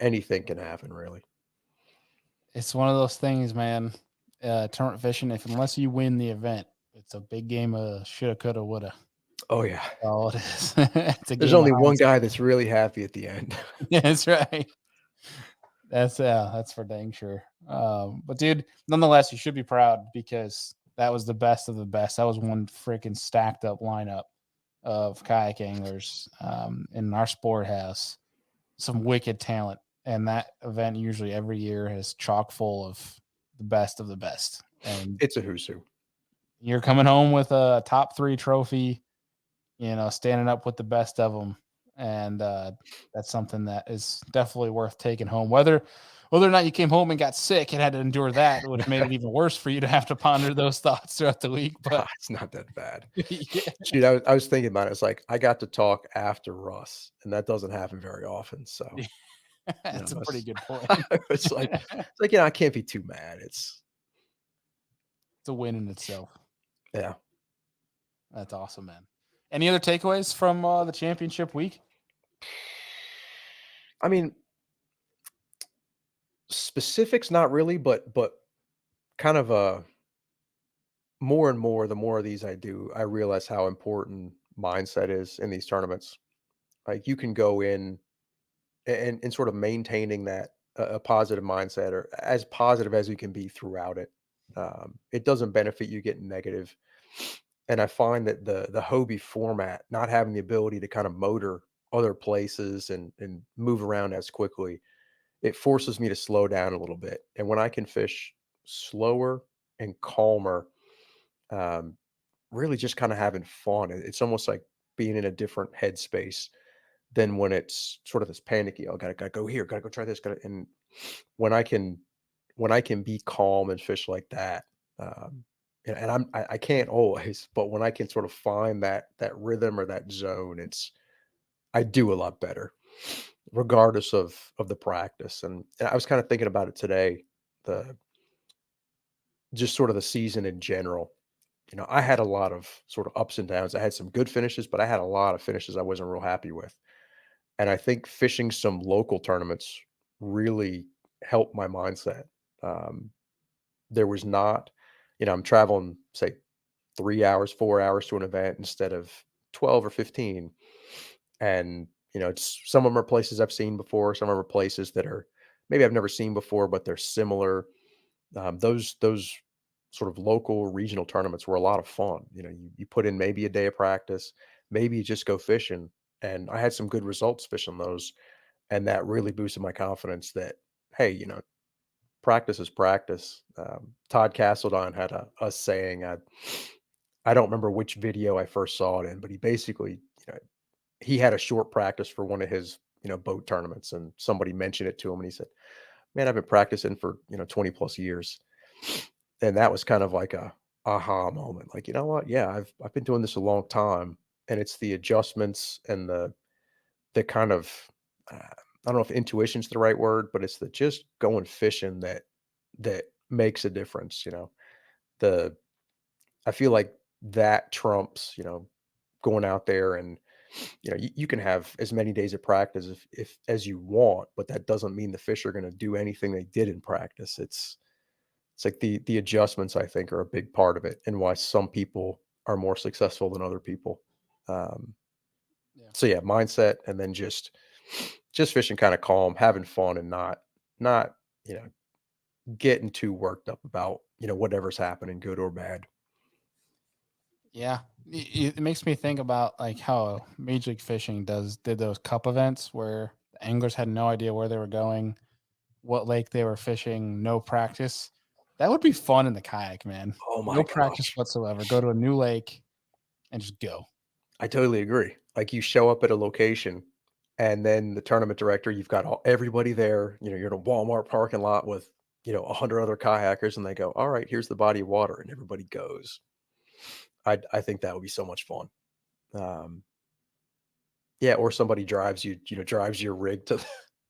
anything can happen really. It's one of those things, man. Tournament fishing, if unless you win the event, it's a big game of shoulda, coulda, woulda. Oh yeah. All it is. It's a There's game of only one hindsight. guy that's really happy at the end. That's right. That's for dang sure. But dude, nonetheless, you should be proud because that was the best of the best. That was one freaking stacked up lineup of kayak anglers. And our sport has some wicked talent, and that event usually every year is chock full of the best of the best. And It's a who's who. you're coming home with a top 3 trophy, standing up with the best of them. and that's something that is definitely worth taking home. Whether or not you came home and got sick and had to endure that would have made it even worse for you to have to ponder those thoughts throughout the week. But It's not that bad. yeah, Shoot, I was thinking about it. It's like I got to talk after Russ, and that doesn't happen very often. So, that's a pretty good point. it's like It's I can't be too mad. It's a win in itself. yeah. That's awesome, man. Any other takeaways from the championship week? I mean, specifics, not really, but kind of more and more. The more of these I do, I realize how important mindset is in these tournaments. Like you can go in and sort of maintaining that a positive mindset or as positive as you can be throughout it. It doesn't benefit you getting negative. And I find that the Hobie format, not having the ability to kind of motor other places and move around as quickly, it forces me to slow down a little bit. And when I can fish slower and calmer, um, really just kind of having fun, it's almost like being in a different headspace than when it's sort of this panicky, oh, gotta go here, gotta go try this, gotta. And when I can be calm and fish like that, um, and I can't always, but when I can sort of find that rhythm or that zone, I do a lot better, regardless of the practice. And I was kind of thinking about it today, the just sort of the season in general. I had a lot of sort of ups and downs. I had some good finishes, but I had a lot of finishes I wasn't real happy with. And I think fishing some local tournaments really helped my mindset. Um, there was not, I'm traveling, say, 3 hours, 4 hours to an event instead of 12 or 15. And, it's some of them are places I've seen before. Some of them are places that are maybe I've never seen before, but they're similar. Those sort of local regional tournaments were a lot of fun. You put in maybe a day of practice, maybe you just go fishing. And I had some good results fishing those. And that really boosted my confidence that, hey, practice is practice. Todd Castledine had a saying. I don't remember which video I first saw it in, but he basically, he had a short practice for one of his, boat tournaments, and somebody mentioned it to him, and he said, "Man, I've been practicing for 20 plus years," and that was kind of like a aha moment. Like, you know what? Yeah, I've been doing this a long time, and it's the adjustments and the kind of I don't know if intuition's the right word, but it's the just going fishing that makes a difference. The I feel like that trumps, going out there and you can have as many days of practice if as you want, but that doesn't mean the fish are going to do anything they did in practice. It's like the adjustments I think are a big part of it and why some people are more successful than other people. Um, Yeah. so yeah, mindset and then just fishing kind of calm, having fun and not, you know, getting too worked up about, whatever's happening, good or bad. Yeah. It makes me think about like how Major League Fishing did those cup events where the anglers had no idea where they were going, what lake they were fishing, no practice. That would be fun in the kayak, man. Oh my No practice gosh. whatsoever. Go to a new lake and just go. I totally agree. Like you show up at a location and then the tournament director, you've got everybody there, you're in a Walmart parking lot with, 100 other kayakers and they go, "All right, here's the body of water." And everybody goes. I think that would be so much fun. Um, yeah, or somebody drives your rig to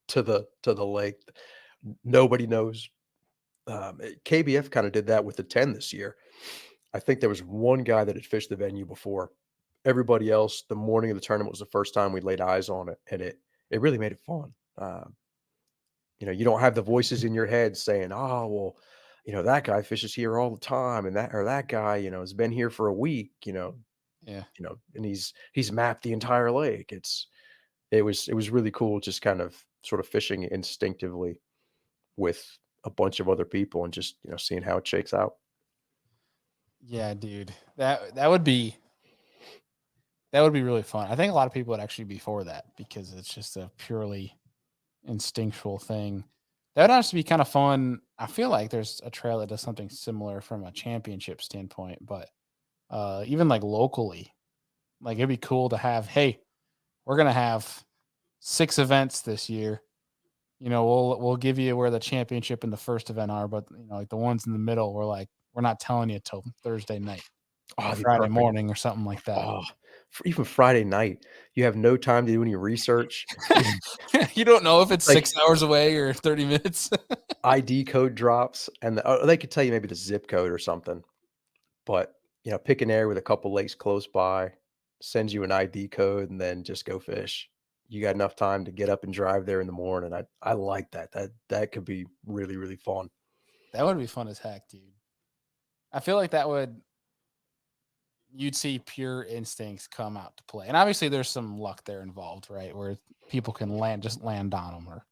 to the lake. Nobody knows. KBF kind of did that with the 10 this year. I think there was one guy that had fished the venue before. Everybody else, the morning of the tournament was the first time we laid eyes on it, and it really made it fun. You don't have the voices in your head saying, "Oh, well, that guy fishes here all the time, and that guy, has been here for a week, Yeah. and he's mapped the entire lake." It was really cool, just kind of sort of fishing instinctively with a bunch of other people and just seeing how it shakes out. Yeah, dude. That would be really fun. I think a lot of people would actually be for that because it's just a purely instinctual thing. That would actually be kind of fun. I feel like there's a trail that does something similar from a championship standpoint, but even like locally, like it'd be cool to have, hey, we're gonna have 6 events this year. You know, we'll give you where the championship and the first event are, but you know, like the ones in the middle, we're not telling you till Thursday night Oh, or that'd be Friday perfect. morning or something like that. Oh, for even Friday night, you have no time to do any research. You don't know if it's Like 6 hours away or 30 minutes. ID code drops, and they could tell you maybe the zip code or something. But, pick an area with a couple lakes close by, sends you an ID code, and then just go fish. You got enough time to get up and drive there in the morning. I like that. That could be really, really fun. That would be fun as heck, dude. I feel like you'd see pure instincts come out to play. And obviously there's some luck there involved, right? Where people can just land on them or,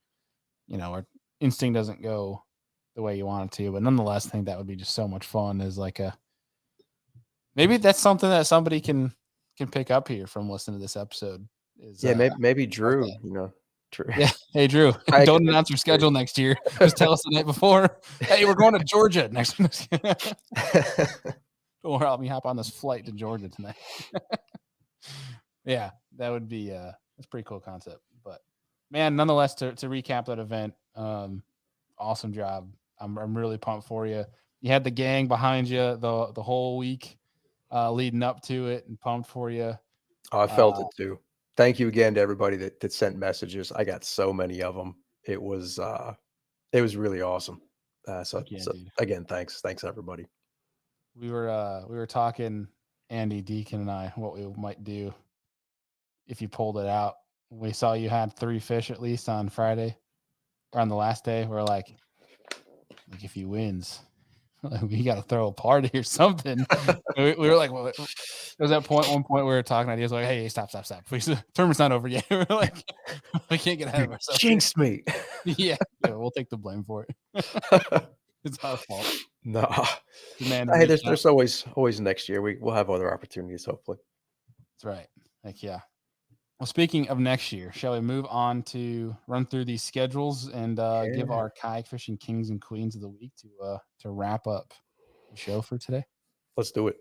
or instinct doesn't go the way you want it to. But nonetheless, I think that would be just so much fun as maybe that's something that somebody can pick up here from listening to this episode is, Yeah, maybe start that. Drew, Drew. Yeah. Hey, Drew, Kayak don't adventure announce your series. schedule next year. Just tell us the night before. Hey, we're going to Georgia next. Don't worry, let me hop on this flight to Georgia tonight. Yeah, that would be that's a pretty cool concept. But man, nonetheless, to recap that event, awesome job. I'm really pumped for you. You had the gang behind you the whole week leading up to it, and pumped for you. Oh, I felt it too. Thank you again to everybody that sent messages. I got so many of them. It was really awesome. So, Yeah, so dude. again, thanks everybody. We were talking, Andy Deacon and I, what we might do if you pulled it out. We saw you had 3 fish at least on Friday or on the last day. We're like if he wins, we got to throw a party or something. We were like, well, there was one point we were talking ideas like, hey, stop. Please, the tournament's not over yet. We're like, we can't get ahead of You ourselves here. jinxed me. Yeah, we'll take the blame for it. It's our fault. Nah. The man Hey, reached out. there's always next year. We'll have other opportunities, hopefully. That's right. Heck yeah. Well, speaking of next year, shall we move on to run through these schedules and give Yeah. our kayak fishing kings and queens of the week to wrap up the show for today? Let's do it.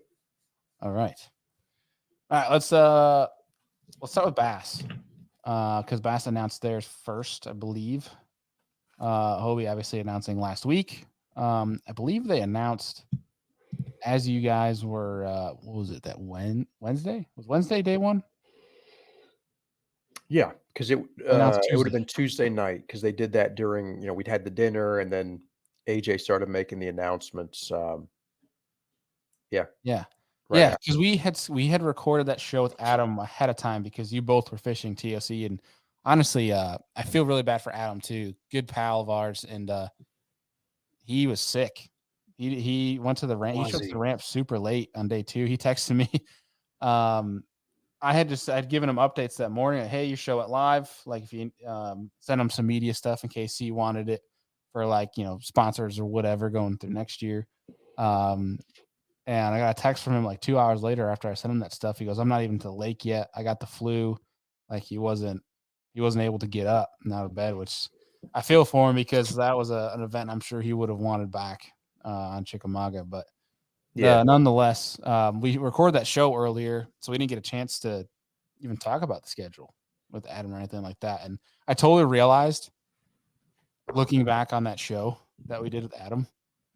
All right. All right, let's start with Bass. Because Bass announced theirs first, I believe. Hobie obviously announcing last week. I believe they announced as you guys were what was it, that Wednesday? Was Wednesday day one? Yeah, because They announced it would have Tuesday. been Tuesday night because they did that during, we'd had the dinner and then AJ started making the announcements. Yeah, Yeah. right Yeah, after. because we had recorded that show with Adam ahead of time because you both were fishing TOC, and honestly, I feel really bad for Adam too. Good pal of ours, and he was sick. He went to the ramp. He Was showed up to he? the ramp super late on day 2. He texted me. I'd given him updates that morning. Hey, you show it live. Like if you send him some media stuff in case he wanted it for sponsors or whatever going through next year. And I got a text from him like 2 hours later after I sent him that stuff. He goes, "I'm not even to the lake yet. I got the flu." Like he wasn't able to get up and out of bed, which I feel for him because that was an event I'm sure he would have wanted back on Chickamauga. But Yeah, nonetheless, we recorded that show earlier, so we didn't get a chance to even talk about the schedule with Adam or anything like that. And I totally realized, looking back on that show that we did with Adam,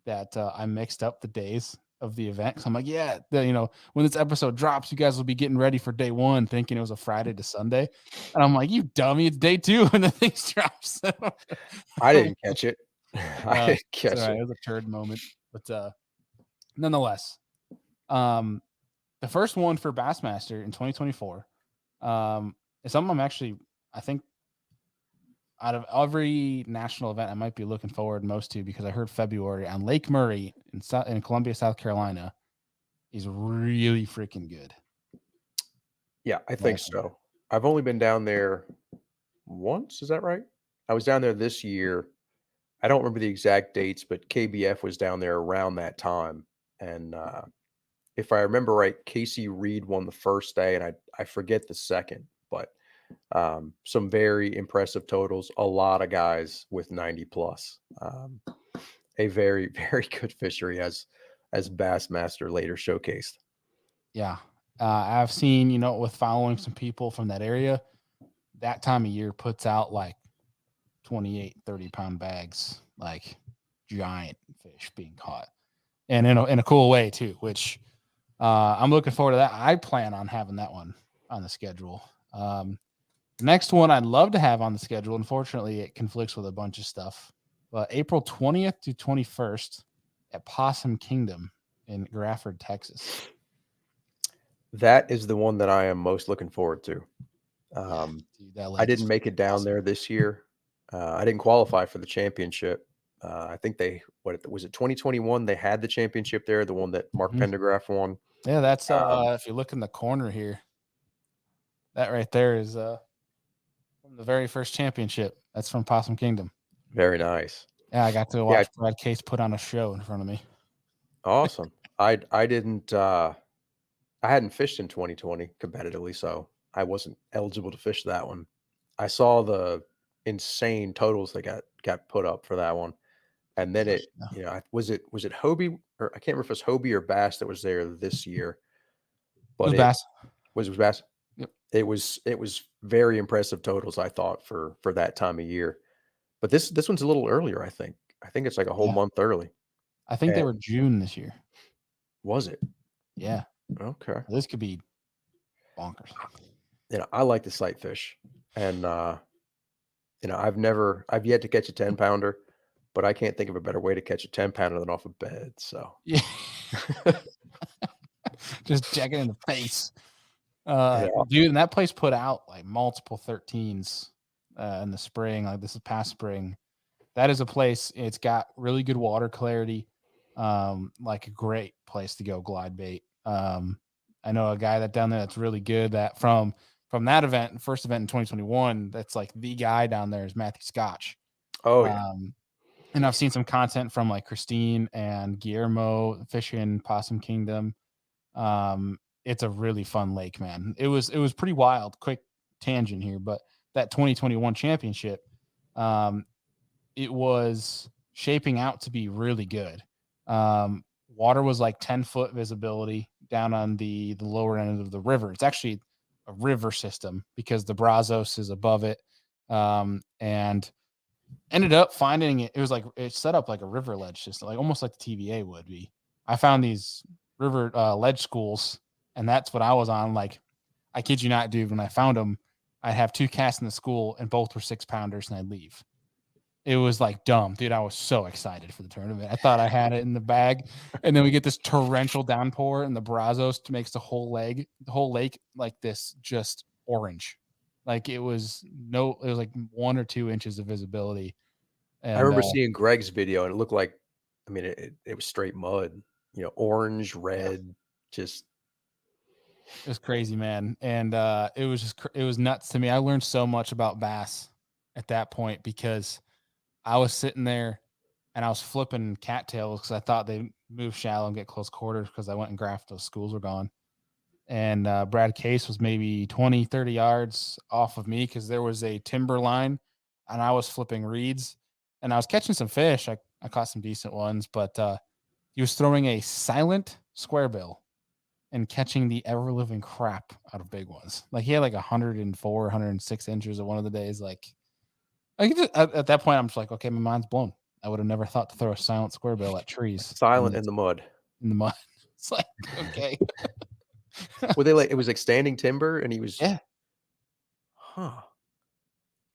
that I mixed up the days of the event. So I'm like, yeah, when this episode drops, you guys will be getting ready for day 1, thinking it was a Friday to Sunday. And I'm like, you dummy, it's day 2 when the things drops. I didn't catch it. I didn't It's all catch right. it. It was a turd moment, but nonetheless, the first one for Bassmaster in 2024 is something I think out of every national event I might be looking forward most to, because I heard February on Lake Murray in Columbia, South Carolina is really freaking good. Yeah, I think so. I've only been down there once. Is that right? I was down there this year. I don't remember the exact dates, but KBF was down there around that time. And if I remember right, Casey Reed won the first day, and I forget the second, but some very impressive totals. A lot of guys with 90 plus. A very very good fishery as Bassmaster later showcased. Yeah. I've seen, with following some people from that area, that time of year puts out like 28, 30-pound bags, like giant fish being caught, and in a cool way too, which I'm looking forward to that. I plan on having that one on the schedule. The next one I'd love to have on the schedule. Unfortunately, it conflicts with a bunch of stuff. But April 20th to 21st at Possum Kingdom in Grafford, Texas. That is the one that I am most looking forward to. Dude, that I lake is didn't make it down awesome. there this year. I didn't qualify for the championship. I think what was it, 2021? They had the championship there, the one that Mark Mhm. Pendergraph won. Yeah, that's Um, if you look in the corner here, that right there is from the very first championship. That's from Possum Kingdom. Very nice. Yeah, I got to Yeah, watch Brad Case put on a show in front of me. awesome. I didn't I hadn't fished in 2020 competitively, so I wasn't eligible to fish that one. I saw the insane totals that got put up for that one. And then it, Yeah. was it Hobie, or I can't remember if it's Hobie or Bass that was there this year, It was but Bass. it was Bass. Yep. It was very impressive totals, I thought, for that time of year. But this one's a little earlier, I think. I think it's like a whole Yeah. month early. I think they And were June this year. was it? Yeah. Okay. This could be bonkers. I like the sight fish. And I've yet to catch a 10-pounder, but I can't think of a better way to catch a 10-pounder than off a bed. So Yeah. Just jack it in the face. yeah. Dude, and that place put out like multiple 13s in the spring. Like this is past spring. That is a place. It's got really good water clarity. Like a great place to go glide bait. I know a guy that down there that's really good. That from that event, first event in 2021. That's like the guy down there is Matthew Scotch. Oh yeah. Um, and I've seen some content from like Christine and Guillermo fishing Possum Kingdom. It's a really fun lake, man. It was pretty wild. Quick tangent here, but that 2021 championship, um, it was shaping out to be really good. Water was like 10-foot visibility down on the lower end of the river. It's actually a river system because the Brazos is above it. And ended up finding it. It was like it's set up like a river ledge system, like almost like the TVA would be. I found these river ledge schools, and that's what I was on. Like, I kid you not, dude. When I found them, I'd have 2 casts in the school, and both were 6-pounders, and I'd leave. It was like dumb, dude. I was so excited for the tournament. I thought I had it in the bag, and then we get this torrential downpour, and the Brazos makes the whole lake like this, just orange. Like it was like 1 or 2 inches of visibility, I and remember seeing Greg's video and it looked like, I mean, it was straight mud, orange, yeah, red, just it was crazy, man. And it was it was nuts to me. I learned so much about bass at that point because I was sitting there and I was flipping cattails because I thought they move shallow and get close quarters because I went and graphed those schools were gone. And Brad Case was maybe 20, 30 yards off of me because there was a timber line and I was flipping reeds and I was catching some fish. I caught some decent ones, but he was throwing a silent square bill and catching the ever living crap out of big ones. Like he had like 104, 106 inches of one of the days. Like at that point, I'm just like, okay, my mind's blown. I would have never thought to throw a silent square bill at trees silent in the mud. in the mud. It's like, okay. Were they like, it was like standing timber and he was, Yeah, huh?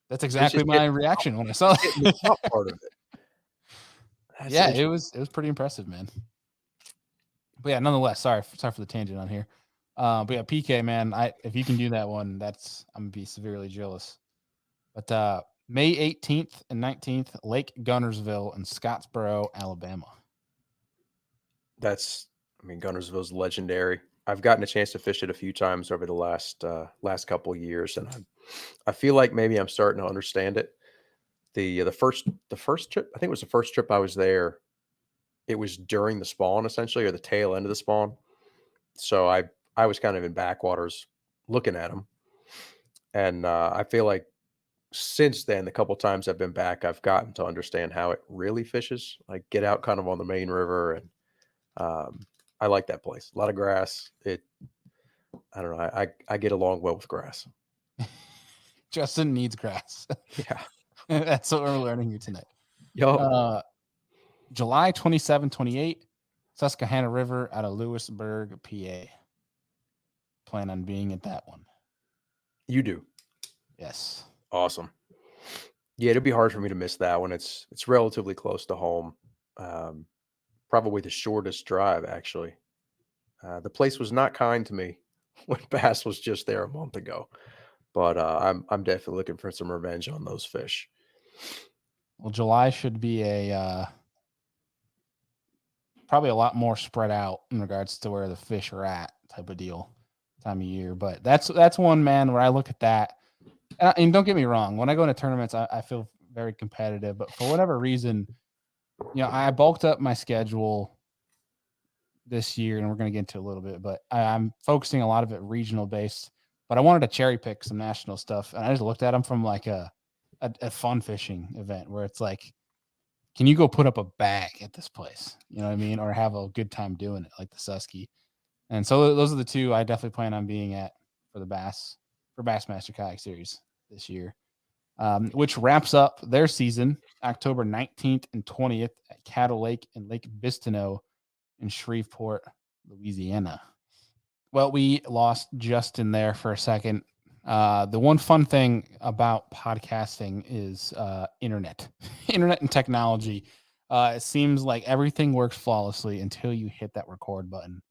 that's He was exactly my reaction when I saw just hitting the it. top part of it. That's Yeah, it interesting. was pretty impressive, man. But yeah, nonetheless, sorry for the tangent on here. But yeah, PK, man, if you can do that one, I'm gonna be severely jealous. But May 18th and 19th, Lake Gunnersville in Scottsboro, Alabama. I mean, Gunnersville's legendary. I've gotten a chance to fish it a few times over the last couple of years, and I feel like maybe I'm starting to understand it. The first trip, I think it was the first trip I was there. It was during the spawn, essentially, or the tail end of the spawn. So I was kind of in backwaters looking at them, and I feel like since then, the couple times I've been back, I've gotten to understand how it really fishes. Like get out kind of on the main river, and I like that place. A lot of grass. I don't know. I get along well with grass. Justin needs grass. Yeah. That's what we're learning here tonight. Yup. July 27, 28, Susquehanna River out of Lewisburg, PA. Plan on being at that one. You do. Yes. Awesome. Yeah, it'd be hard for me to miss that one. It's relatively close to home. Probably the shortest drive, actually. The place was not kind to me when Bass was just there a month ago, but I'm definitely looking for some revenge on those fish. Well, July should be a probably a lot more spread out in regards to where the fish are at type of deal time of year. But that's one, man, where I look at that. And don't get me wrong, when I go into tournaments, I feel very competitive. But for whatever reason, I bulked up my schedule this year, and we're going to get into a little bit, but I'm focusing a lot of it regional based. But I wanted to cherry pick some national stuff, and I just looked at them from like a fun fishing event where it's like, can you go put up a bag at this place? You know what I mean? Or have a good time doing it, like the Susky. And so those are the two I definitely plan on being at for the Bassmaster Kayak Series this year, which wraps up their season October 19th and 20th at Cattle Lake and Lake Bistineau in Shreveport, Louisiana. Well, we lost Justin there for a second. The one fun thing about podcasting is internet, internet and technology. It seems like everything works flawlessly until you hit that record button,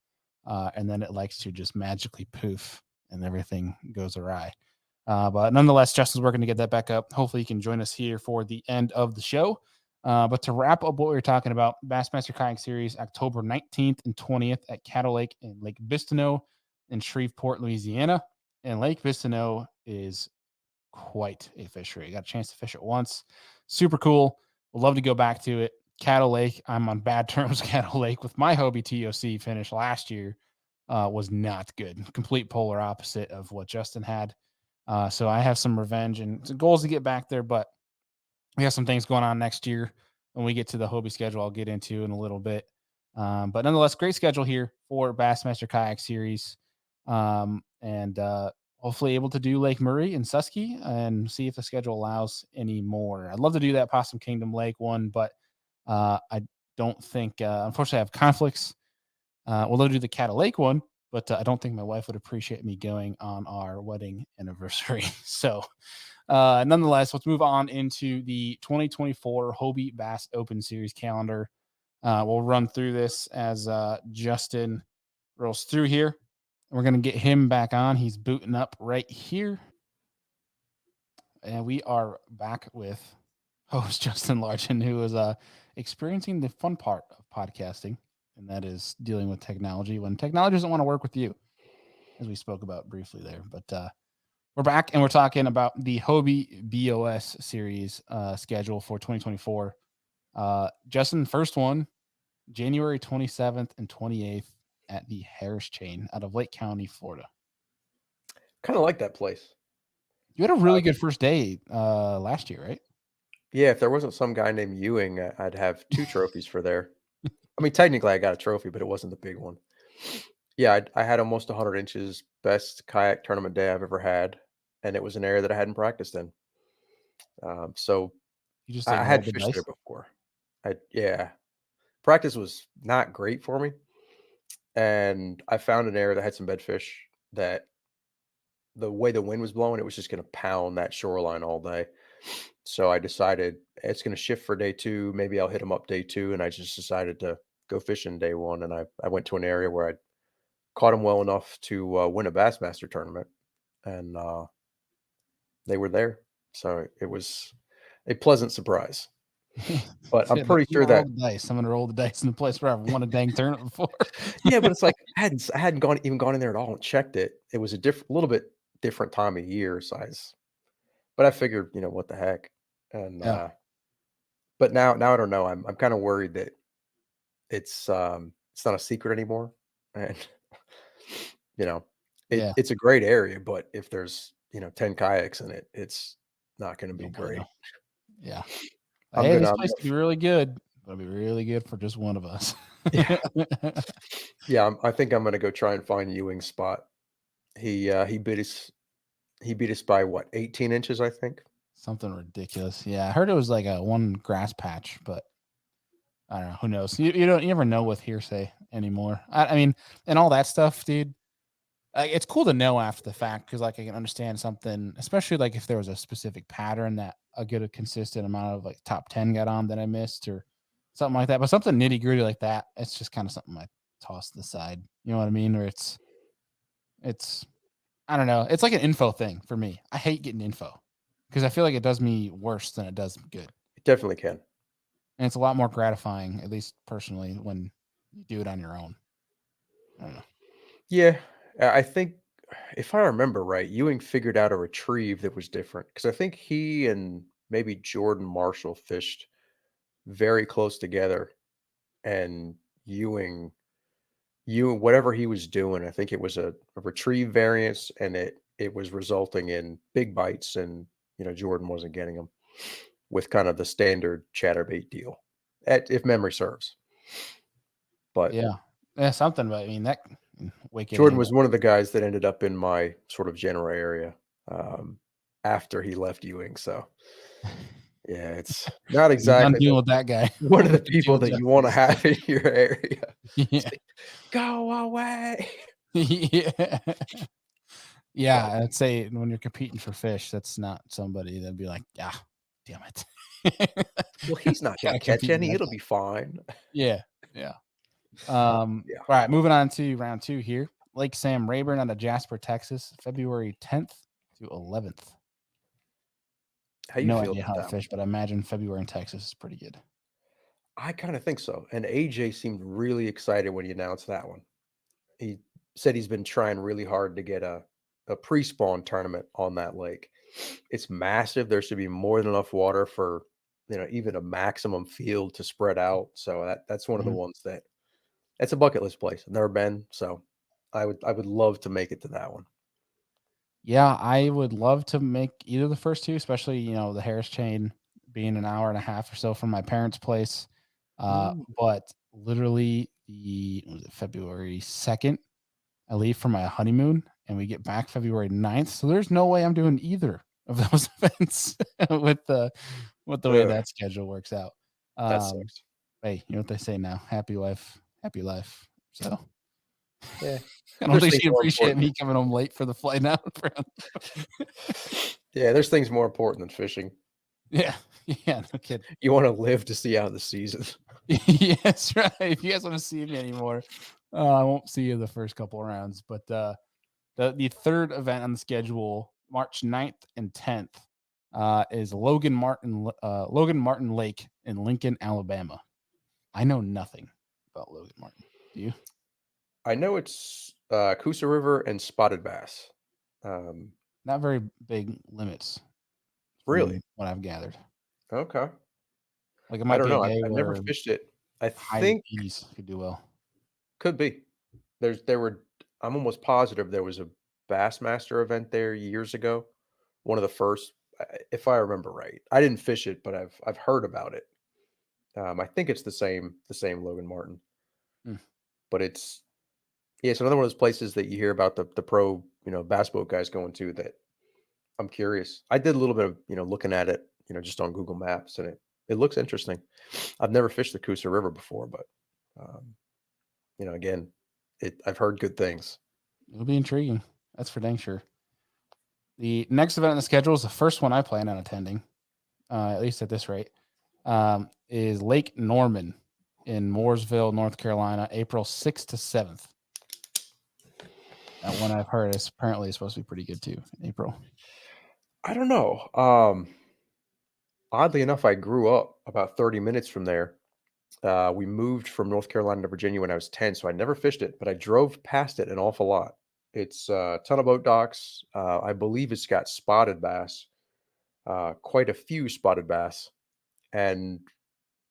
and then it likes to just magically poof and everything goes awry. But nonetheless, Justin's working to get that back up. Hopefully, he can join us here for the end of the show. But to wrap up what we were talking about, Bassmaster Kayak Series, October 19th and 20th at Cattle Lake and Lake Bistineau in Shreveport, Louisiana. And Lake Bistineau is quite a fishery. I got a chance to fish it once. Super cool. Would love to go back to it. Cattle Lake, I'm on bad terms with Cattle Lake with my Hobie TOC finish last year. Was not good. Complete polar opposite of what Justin had. So I have some revenge and goals to get back there, but we have some things going on next year when we get to the Hobie schedule I'll get into in a little bit. But nonetheless, great schedule here for Bassmaster Kayak Series. And hopefully able to do Lake Murray and Susky and see if the schedule allows any more. I'd love to do that Possum Kingdom Lake one, but I don't think, unfortunately, I have conflicts. We'll do the Cattle Lake one, but I don't think my wife would appreciate me going on our wedding anniversary. So, nonetheless, let's move on into the 2024 Hobie Bass Open Series calendar. We'll run through this as Justin rolls through here. We're going to get him back on. He's booting up right here. And we are back with host Justin Largen, who is experiencing the fun part of podcasting, and that is dealing with technology when technology doesn't want to work with you, as we spoke about briefly there. But we're back, and we're talking about the Hobie BOS series schedule for 2024. Justin, first one, January 27th and 28th at the Harris Chain out of Lake County, Florida. Kind of like that place. You had a really good first day last year, right? Yeah, if there wasn't some guy named Ewing, I'd have 2 trophies for there. I mean, technically, I got a trophy, but it wasn't the big one. Yeah, I had almost 100 inches, best kayak tournament day I've ever had, and it was an area that I hadn't practiced in. So You just I like had rolled the fished there dice. before. Yeah, practice was not great for me, and I found an area that had some bedfish that the way the wind was blowing, it was just going to pound that shoreline all day. So I decided it's going to shift for day 2. Maybe I'll hit them up day 2, and I just decided to go fishing day 1. And I went to an area where I caught them well enough to win a Bassmaster tournament, and they were there. So it was a pleasant surprise. But I'm Said, "Look, pretty I'm sure gonna roll that the dice. I'm gonna roll the dice in the place where I've won a dang tournament before." yeah, but it's like I hadn't gone in there at all and checked it. It was a little bit different time of year size, but I figured, what the heck, and Yeah, but now I don't know. I'm kind of worried that it's not a secret anymore, and you know yeah. it's a great area, but if there's 10 kayaks in it, it's not going to be No great. bueno. Yeah. I'm Hey, gonna this I'm place gonna could be really good, but it'll be really good for just one of us. yeah yeah I think I'm gonna go try and find Ewing's spot. He bid his He beat us by what, 18 inches, I think. Something ridiculous. Yeah, I heard it was like a one grass patch, but I don't know. Who knows? You never know with hearsay anymore. I mean, and all that stuff, dude. It's cool to know after the fact because like I can understand something, especially like if there was a specific pattern that a good consistent amount of like top 10 got on that I missed or something like that. But something nitty gritty like that, it's just kind of something I toss to the side. You know what I mean? Or it's I don't know. It's like an info thing for me. I hate getting info because I feel like it does me worse than it does me good. It definitely can. And it's a lot more gratifying, at least personally, when you do it on your own. I don't know. Yeah, I think if I remember right, Ewing figured out a retrieve that was different because I think he and maybe Jordan Marshall fished very close together, and Ewing, whatever he was doing, I think it was a retrieve variance, and it was resulting in big bites, and Jordan wasn't getting them with kind of the standard chatterbait deal, if memory serves. But Yeah. Yeah, something, but I mean that wicked Jordan was angle. one of the guys that ended up in my sort of general area, um, after he left Ewing, so, yeah, it's not I'm done exactly dealing with that guy. one of We the can deal people with that you wanna justice. have in your area. Yeah. Say, "Go away." Yeah. But, Yeah, I'd say when you're competing for fish, that's not somebody that'd be like, "Ah, damn it." "Well, he's not gonna Gotta catch compete with any, that it'll guy. be fine." Yeah, yeah. Yeah. All right, moving on to round 2 here. Lake Sam Rayburn out of Jasper, Texas, February 10th to 11th. How you No feel idea about how to that one? fish, but I imagine February in Texas is pretty good. I kinda think so, and AJ seemed really excited when he announced that one. He said he's been trying really hard to get a pre-spawn tournament on that lake. It's massive. There should be more than enough water for, even a maximum field to spread out. So that's one of the Mhm. ones that's a bucket list place. I've never been, so I would love to make it to that one. Yeah, I would love to make either the first 2, especially, the Harris chain being an hour and a half or so from my parents' place. Mm. But literally was it February 2nd? I leave for my honeymoon and we get back February 9th. So there's no way I'm doing either of those events with the way Ugh, that schedule works out. that Um, sucks. hey, you know what they say now? Happy wife, happy life. So Yeah, I don't there's think things she'd more appreciate important. me coming home late for the flight now. Yeah, there's things more important than fishing. Yeah, yeah, no kidding. You want to live to see out the season. Yes, right. If you guys want to see me anymore, I won't see you the first couple of rounds. But the third event on the schedule, March 9th and 10th, is Logan Martin Lake in Lincoln, Alabama. I know nothing about Logan Martin. Do you? I know it's Coosa River and spotted bass. Um, Not very big limits really? from what I've gathered. Okay. Like it I might don't be a know. I've, day I've never where fished it. I high think 80s could do well. could be. There were. I'm almost positive there was a Bassmaster event there years ago. One of the first, if I remember right. I didn't fish it, but I've heard about it. I think it's the same Logan Martin, Hmm. but it's another one of those places that you hear about the pro bass boat guys going to that I'm curious. I did a little bit of looking at it just on Google Maps, and it looks interesting. I've never fished the Coosa River before, but um, again, I've heard good things. It'll be intriguing. That's for dang sure. The next event on the schedule is the first one I plan on attending, at least at this rate, is Lake Norman in Mooresville, North Carolina, April 6th to 7th. That one I've heard is apparently supposed to be pretty good too in April. I don't know. Oddly enough, I grew up about 30 minutes from there. We moved from North Carolina to Virginia when I was 10, so I never fished it, but I drove past it an awful lot. It's a ton of boat docks. I believe it's got spotted bass, quite a few spotted bass. And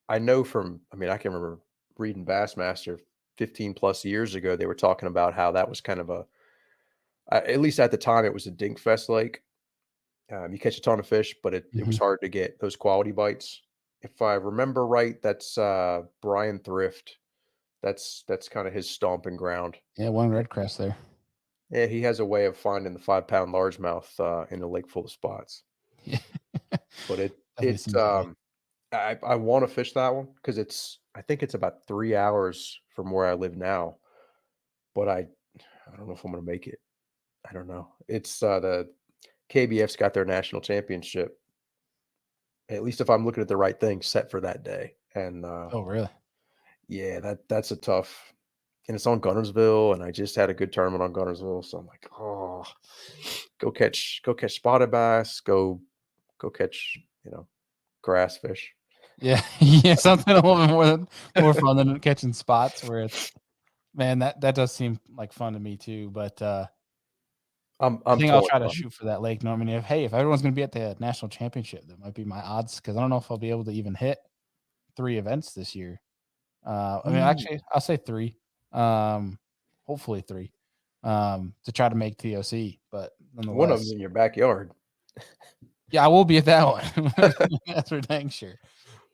I know I mean, I can remember reading Bassmaster 15 plus years ago. They were talking about how that was kind of at least at the time, it was a dink fest lake. You catch a ton of fish, but it was Mhm. hard to get those quality bites. If I remember right, that's Brian Thrift. That's kind of his stomping ground. Yeah, one red crest there. Yeah, he has a way of finding the 5-pound largemouth in a lake full of spots. Yeah. But Definitely seems that way. I wanna fish that one because I think it's about 3 hours from where I live now, but I don't know if I'm gonna make it. I don't know. The KBF's got their national championship, at least if I'm looking at the right thing, set for that day, and, Oh, really? yeah, that's a tough and it's on Guntersville, and I just had a good tournament on Guntersville, so I'm like, "Oh, go catch spotted bass, go catch, grass fish." Yeah, yeah, something a little bit more fun than catching spots where it's man, that does seem like fun to me too, but, I I'm think I'll torn, try to though. shoot for that lake. Norman. If everyone's gonna be at the national championship, that might be my odds because I don't know if I'll be able to even hit 3 events this year. I mean, Mm. actually, I'll say 3, um, hopefully 3, to try to make TOC, but One of them's nonetheless in your backyard. yeah, I will be at that one. That's for dang sure.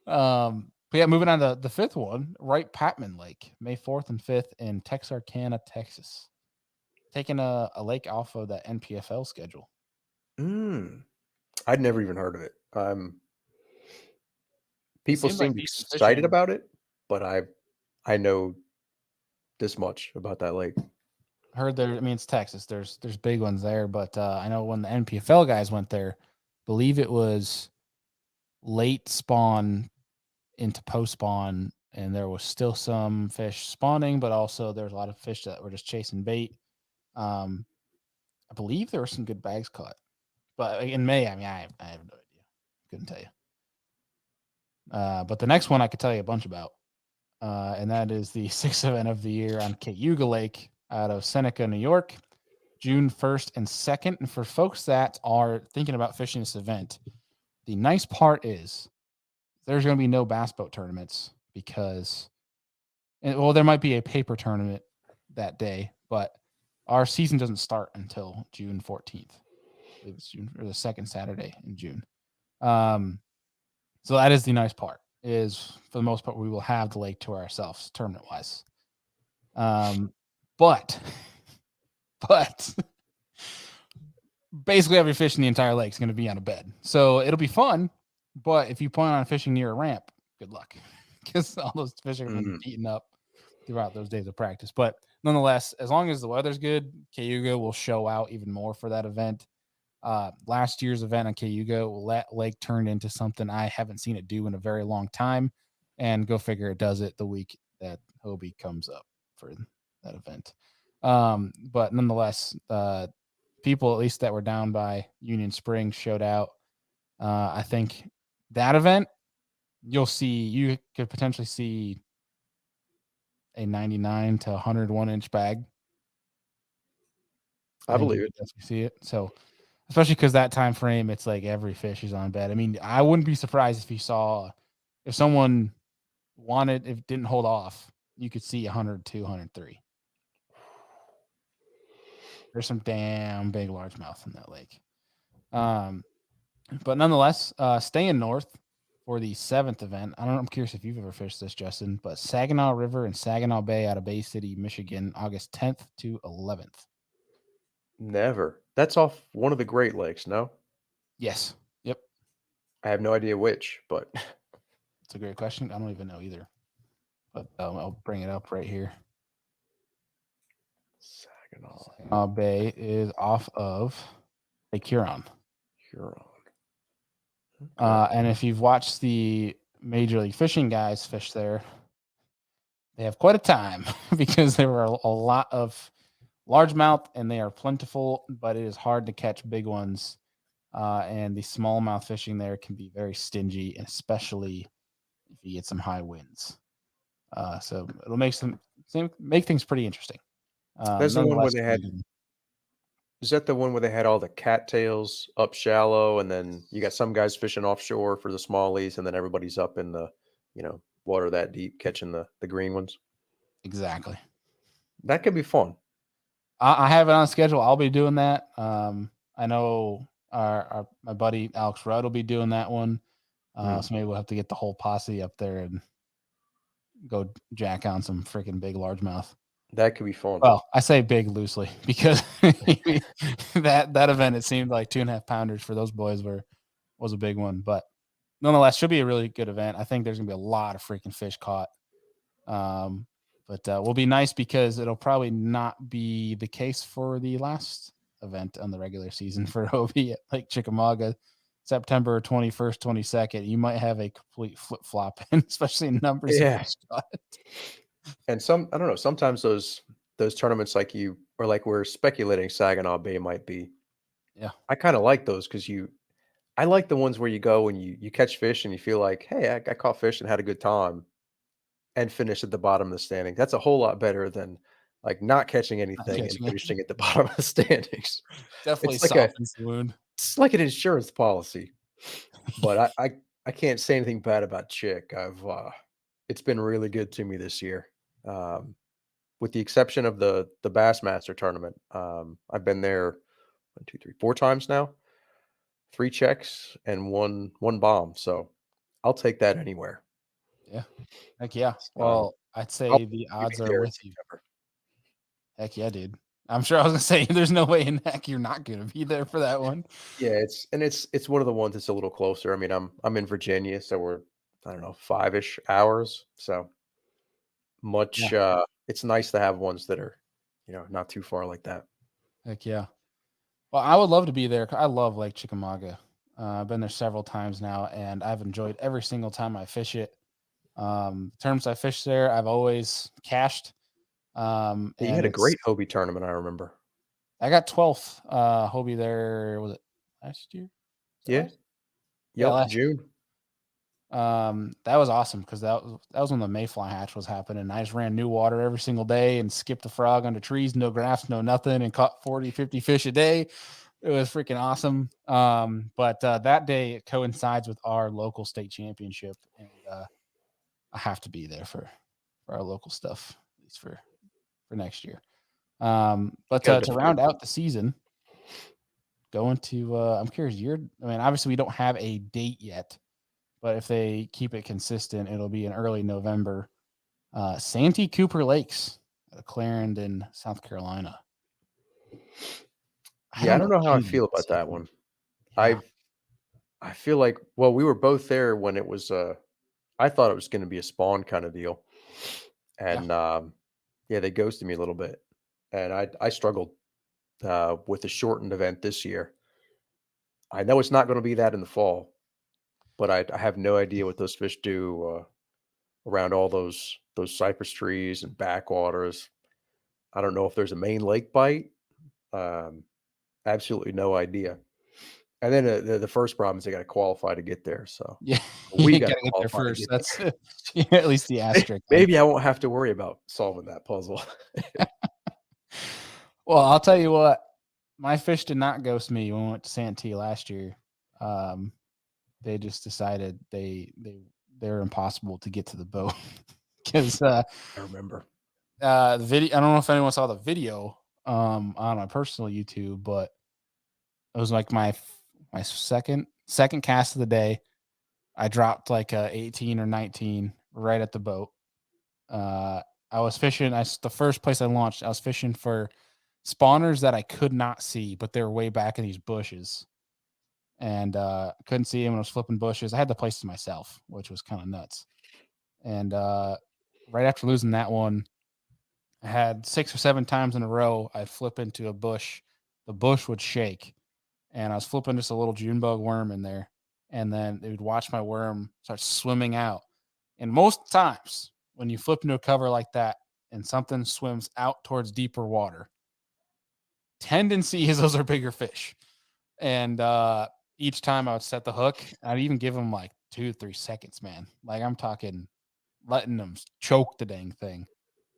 But yeah, moving on to the 5th one, Wright Patman Lake, May 4th and 5th in Texarkana, Texas. Taking a lake off of the NPFL schedule. Mm. I'd never even heard of it. It People seems like seemed decent excited fishing. about it, but I know this much about that lake. Heard there I mean, it's Texas. There's big ones there, but, I know when the NPFL guys went there, believe it was late spawn into post spawn, and there was still some fish spawning, but also there's a lot of fish that were just chasing bait. Um, I believe there were some good bags caught, but in May, I mean, I have no idea. Couldn't tell you. But the next one I could tell you a bunch about, and that is the 6th event of the year on Cayuga Lake out of Seneca, New York, June 1st and 2nd. And for folks that are thinking about fishing this event, the nice part is there's going to be no bass boat tournaments because, well, there might be a paper tournament that day, but our season doesn't start until June 14th. I believe it's June or the second Saturday in June. Um, so that is the nice part. Is for the most part we will have the lake to ourselves tournament wise. Um, but but basically every fish in the entire lake is going to be on a bed, so it'll be fun. But if you plan on fishing near a ramp, good luck because all those fish are going to be Mm. beaten up throughout those days of practice. But nonetheless, as long as the weather's good, Cayuga will show out even more for that event. Last year's event on Cayuga, lake turned into something I haven't seen it do in a very long time. And go figure it does it the week that Hobie comes up for that event. But nonetheless, people at least that were down by Union Springs showed out. I think that event you could potentially see a 99 to 101-inch bag. I I think you believe could it. definitely see it. So especially because that time frame, it's like every fish is on bed. I mean, I wouldn't be surprised if you saw if someone wanted if didn't hold off, you could see 102, 103. There's some damn big largemouth in that lake. Um, but nonetheless, staying north for the 7th event. I don't know. I'm curious if you've ever fished this, Justin, but Saginaw River and Saginaw Bay out of Bay City, Michigan, August 10th to 11th. Never. That's off one of the Great Lakes, no? Yes. Yep. I have no idea which, but It's a great question. I don't even know either, but I'll bring it up right here. Saginaw, Saginaw Bay is off of Lake Huron. Huron. Okay. And if you've watched the Major League Fishing guys fish there, they have quite a time because there were a lot of largemouth and they are plentiful, but it is hard to catch big ones. And the smallmouth fishing there can be very stingy, and especially if you get some high winds. So it'll make things pretty interesting. That's the one where Nonetheless, they had is that the one where they had all the cattails up shallow, and then you got some guys fishing offshore for the smallies, and then everybody's up in the, water that deep catching the green ones? exactly. That could be fun. I have it on schedule. I'll be doing that. I know my buddy Alex Rudd will be doing that one. Mm. So maybe we'll have to get the whole posse up there and go jack on some freaking big largemouth. That could be fun. Well, I say big loosely because that event, it seemed like 2.5 pounders for those boys was a big one. But nonetheless, should be a really good event. I think there's gonna be a lot of freaking fish caught. But will be nice because it'll probably not be the case for the last event on the regular season for Hobie at Lake Chickamauga, September 21st, 22nd. You might have a complete flip flop, especially in numbers of Yeah. fish caught. And I don't know, sometimes those tournaments like you or like we're speculating Saginaw Bay might be. Yeah, I kind of like those because I like the ones where you go and you catch fish and you feel like, hey, I caught fish and had a good time and finish at the bottom of the standing. That's a whole lot better than like not catching not anything and catching it. finishing at the bottom of the standings. Definitely It's like a softens the wound. it's like an insurance policy. But I can't say anything bad about Chick. It's been really good to me this year. With the exception of the Bassmaster tournament. I've been there 1, 2, 3, 4 times now. 3 checks and one bomb. So I'll take that anywhere. Yeah. Heck yeah. So Well, I'd I'll say the be odds are there in with you. September. Heck yeah, dude. I'm sure I was gonna say there's no way in heck you're not gonna be there for that one. Yeah, it's one of the ones that's a little closer. I mean, I'm in Virginia, so we're I don't know 5-ish hours. So Yeah. much. It's nice to have ones that are not too far like that. Heck yeah. Well, I would love to be there. I love Lake Chickamauga. I've been there several times now, and I've enjoyed every single time I fish it. Terms I fish there, I've always cashed. Yeah, you And had a it's great Hobie tournament, I remember. I got 12th Hobie there. Was it last year? Was that Yeah. last? Yeah, Yep. last year. June. That was awesome because that was when the mayfly hatch was happening. I just ran new water every single day and skipped a frog under trees, no grass, no nothing, and caught 40, 50 fish a day. It was freaking awesome. But that day it coincides with our local state championship, and I have to be there for our local stuff, at least for next year. But Gotta to double round out the season, going to I'm curious. I mean, obviously we don't have a date yet, but if they keep it consistent, it'll be in early November. Santee Cooper Lakes at Clarendon, South Carolina. I Yeah, I don't don't know know how I anything feel about about that Santee. one. Yeah, I feel like well, we were both there when it was I thought it was gonna be a spawn kind of deal. yeah, And yeah, they ghosted me a little bit. And I struggled with the shortened event this year. I know it's not gonna be that in the fall, but I have no idea what those fish do around all those cypress trees and backwaters. I don't know if there's a main lake bite. Um, absolutely no idea. And then the first problem is they got to qualify to get there. So yeah. we You got to gotta get there qualify to first. get That's yeah, at least the there. asterisk. Maybe I won't have to worry about solving that puzzle. Well, I'll tell you what, my fish did not ghost me when we went to Santee last year. Um, they just decided they're impossible to get to the boat because I remember. the video. I don't know if anyone saw the video on my personal YouTube, but it was like my second cast of the day. I dropped like a 18 or 19 right at the boat. Uh, I was fishing. The first place I launched, I was fishing for spawners that I could not see, but they were way back in these bushes, and couldn't see them. And I was flipping bushes. I had the place to myself, which was kind of nuts. And right after losing that one, I had 6 or 7 times in a row. I'd flip into a bush. The bush would shake, and I was flipping just a little June bug worm in there, and then they would watch my worm start swimming out. And most times, when you flip into a cover like that and something swims out towards deeper water, tendency is those are bigger fish. And each time I would set the hook, I'd even give them like 2 3 seconds, man. Like I'm talking letting them choke the dang thing.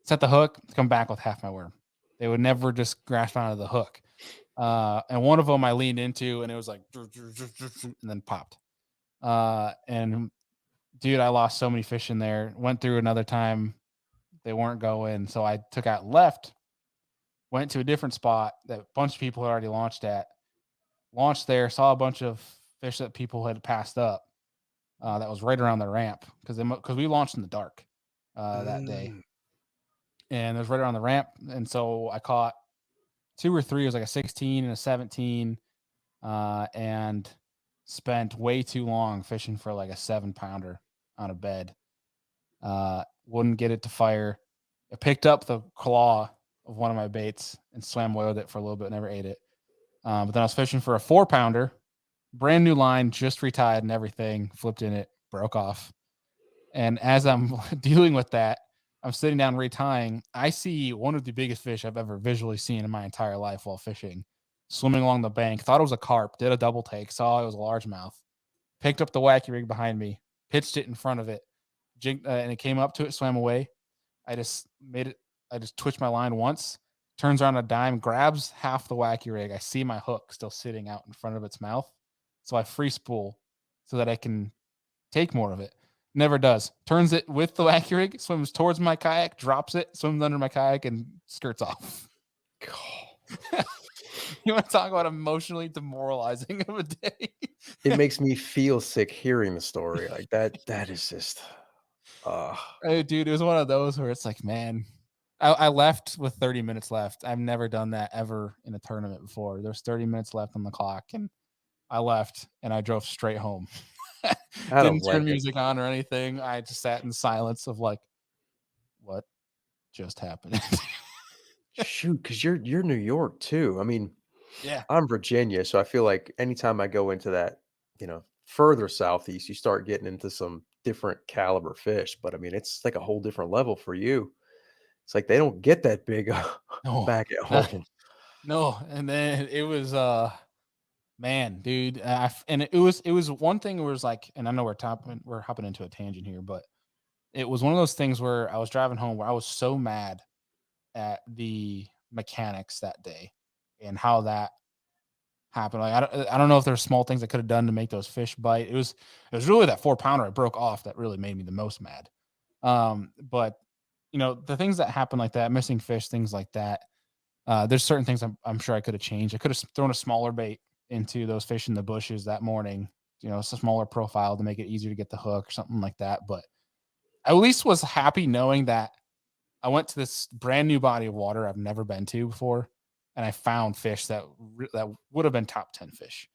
Set the hook, come back with half my worm. They would never just grasp onto the hook. And one of them I leaned into, and it was like, and then popped. And dude, I lost so many fish in there. Went through another time, they weren't going, so I took out left. Went to a different spot that a bunch of people had already launched at. Launched there, saw a bunch of fish that people had passed up. That was right around the ramp because we launched in the dark that day. Mm. and it was right around the ramp. And so I caught two or three. It was like a 16 and a 17, and spent way too long fishing for like a 7 pounder on a bed. Wouldn't get it to fire. I picked up the claw of one of my baits and swam away with it for a little bit. Never ate it. But then I was fishing for a 4 pounder, brand new line, just retied and everything. Flipped in it, broke off. And as I'm dealing with that, I'm sitting down retying. I see one of the biggest fish I've ever visually seen in my entire life while fishing, swimming along the bank. Thought it was a carp. Did a double take. Saw it was a largemouth. Picked up the wacky rig behind me. Pitched it in front of it. And it came up to it. Swam away. I just made it. I just twitched my line once. Turns around a dime. Grabs half the wacky rig. I see my hook still sitting out in front of its mouth. So I free spool so that I can take more of it. Never does. Turns it with the wacky rig, swims towards my kayak, drops it, swims under my kayak, and skirts off. You want to talk about emotionally demoralizing of a day? It makes me feel sick hearing the story like that. That is just, Hey, dude, it was one of those where it's like, man, I left with 30 minutes left. I've never done that ever in a tournament before. There's 30 minutes left on the clock, and I left and I drove straight home. I don't Didn't turn blame you. music on or anything. I just sat in silence of like, what just happened? Shoot, because you're New York too. I mean, Yeah. I'm Virginia, so I feel like anytime I go into that, further southeast, you start getting into some different caliber fish. But I mean, it's like a whole different level for you. It's like they don't get that big No, back at home. no. And then it was, man, dude. And it was one thing where it was like, and I know we're hopping into a tangent here, but it was one of those things where I was driving home where I was so mad at the mechanics that day and how that happened. Like I don't know if there's small things I could have done to make those fish bite. It was really that 4 pounder I broke off that really made me the most mad. But the things that happen like that, missing fish, things like that. There's certain things I'm sure I could have changed. I could have thrown a smaller bait into those fish in the bushes that morning. It's a smaller profile to make it easier to get the hook or something like that. But I at least was happy knowing that I went to this brand new body of water I've never been to before, and I found fish that would have been top 10 fish.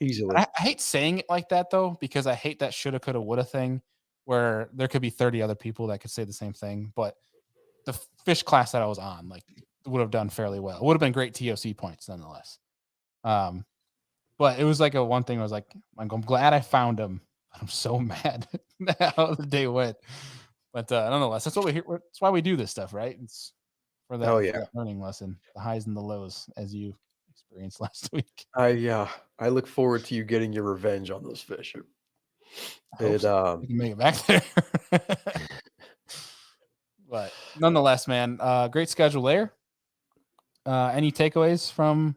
Easily. I hate saying it like that though, because I hate that shoulda, coulda, woulda thing where there could be 30 other people that could say the same thing. But the fish class that I was on, like, would have done fairly well. It would have been great TOC points nonetheless. Um, but it was like a one thing I was like, I'm glad I found him. I'm so mad how the day went. But nonetheless, that's what we hear. That's why we do this stuff, right? It's for Oh that for yeah. that learning lesson, the highs and the lows, as you experienced last week. I look forward to you getting your revenge on those fish. I hope It so. We can make it back there. But nonetheless, man, great schedule there. Any takeaways from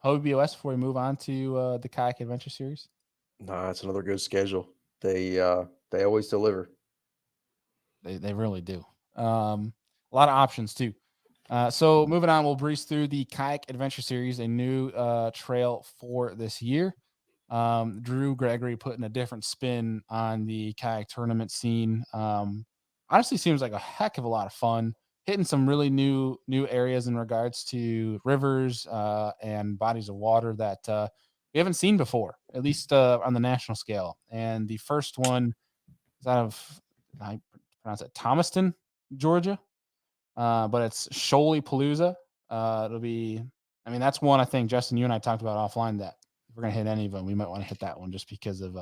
Hobie BOS before we move on to the Kayak Adventure Series? Nah, it's another good schedule. They always deliver. They really do. A lot of options too. So moving on, we'll breeze through the Kayak Adventure Series, a new trail for this year. Drew Gregory putting a different spin on the kayak tournament scene. Honestly, seems like a heck of a lot of fun. Hitting some really new areas in regards to rivers and bodies of water that we haven't seen before, at least on the national scale. And the first one is out of, I pronounce it, Thomaston, Georgia, but it's Shoaly Palooza. It'll be, I mean, that's one I think Justin, you and I talked about offline that if we're gonna hit any of them, we might want to hit that one just because of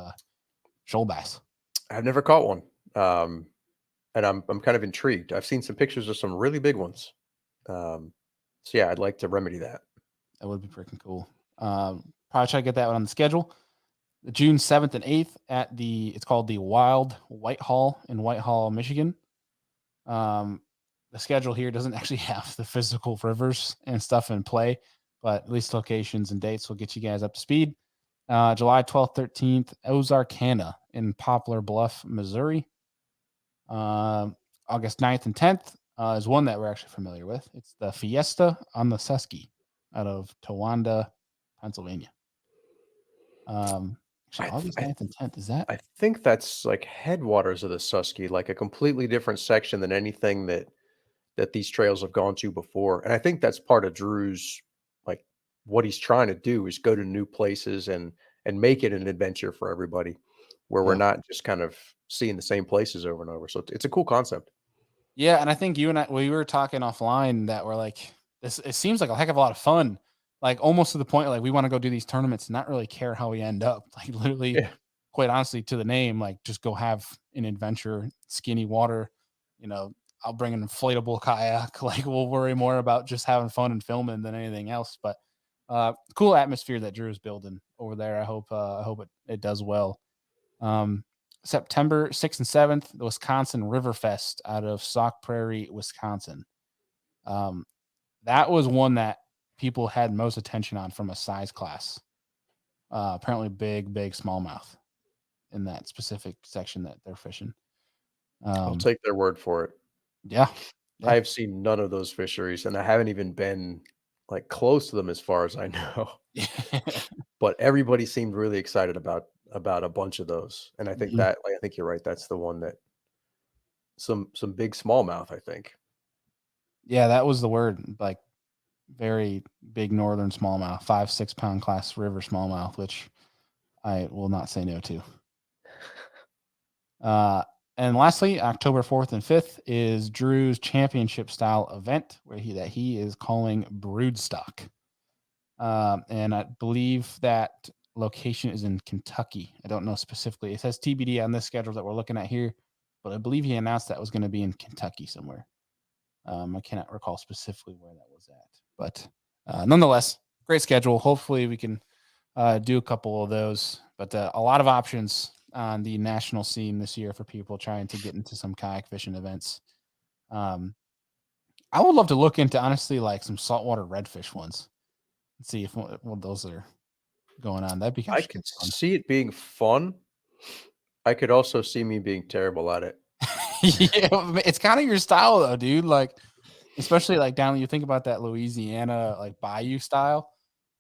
shoal bass. I've never caught one. And I'm kind of intrigued. I've seen some pictures of some really big ones. So yeah, I'd like to remedy that. That would be freaking cool. Probably try to get that one on the schedule. June 7th and 8th at it's called the Wild Whitehall in Whitehall, Michigan. The schedule here doesn't actually have the physical rivers and stuff in play, but at least locations and dates will get you guys up to speed. July 12th, 13th, Ozarkana in Poplar Bluff, Missouri. August 9th and 10th is one that we're actually familiar with. It's the Fiesta on the Susky out of Towanda, Pennsylvania. Actually, I, th- August I 9th and 10th, is that? I think that's like headwaters of the Susky, like a completely different section than anything that that these trails have gone to before. And I think that's part of Drew's, like, what he's trying to do is go to new places and make it an adventure for everybody, where we're Yeah. not just kind of seeing the same places over and over. So it's a cool concept. Yeah, and I think you and I we were talking offline that we're like, this it seems like a heck of a lot of fun. Like almost to the point like we want to go do these tournaments and not really care how we end up. Like literally, Yeah. quite honestly, to the name, like just go have an adventure, skinny water. You know, I'll bring an inflatable kayak. Like we'll worry more about just having fun and filming than anything else. But cool atmosphere that Drew is building over there. I hope it does well. Um, September 6th and 7th, the Wisconsin Riverfest out of Sauk Prairie, Wisconsin. Um, that was one that people had most attention on from a size class. Apparently, big smallmouth in that specific section that they're fishing. I'll Um, take their word for it. yeah, yeah, I've seen none of those fisheries, and I haven't even been like close to them as far as I know. But everybody seemed really excited about a bunch of those. And I think Mhm. that, like, I think you're right. That's the one that some big smallmouth, I think. Yeah. That was the word. Like very big northern smallmouth, 5-6 pound class river smallmouth, which I will not say no to. Uh, and lastly, October 4th and 5th is Drew's championship style event where he is calling Broodstock. And I believe that location is in Kentucky. I don't know specifically. It says TBD on this schedule that we're looking at here, but I believe he announced that was going to be in Kentucky somewhere. I cannot recall specifically where that was at, but nonetheless, great schedule. Hopefully, we can do a couple of those, but a lot of options on the national scene this year for people trying to get into some kayak fishing events. Um, I would love to look into honestly like some saltwater redfish ones and see if what those are going on. That'd be I actually could fun. see it being fun. I could also see me being terrible at it. Yeah, it's kind of your style though, dude. Like, especially like down you think about that Louisiana like bayou style,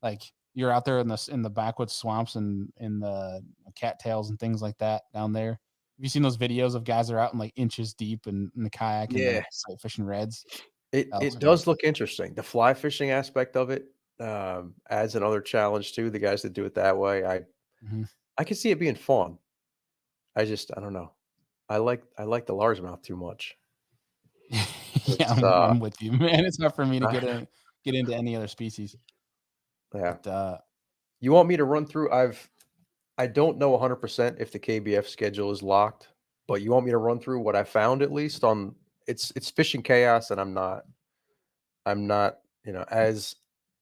like you're out there in the backwoods swamps and in the cattails and things like that down there. Have you seen those videos of guys that are out in like inches deep in the kayak and Yeah, they're sight fishing reds? it That looks it like a lot of does look interesting. The fly fishing aspect of it adds another challenge too. The guys that do it that way, fun. I can see it being fun. I don't know. I like the largemouth too much. Yeah, It's I'm with you, man. It's hard for me to get into any other species, yeah. but You want me to run through? I don't know 100% if the KBF schedule is locked, but you want me to run through what I found at least on it's fishing chaos, and I'm not,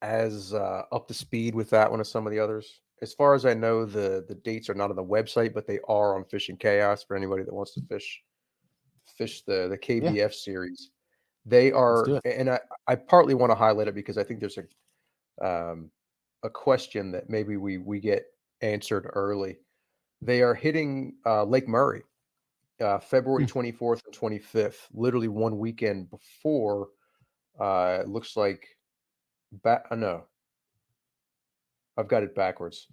as up to speed with that one as some of the others. As far as I know, the dates are not on the website, but they are on Fishing Chaos for anybody that wants to fish the yeah, KBF series. They let's do are, it. and I partly want to highlight it because I think there's um, a question that maybe we get answered early. They are hitting Lake Murray February Hmm, 24th and 25th, literally one weekend before. It looks like no, I've got it backwards.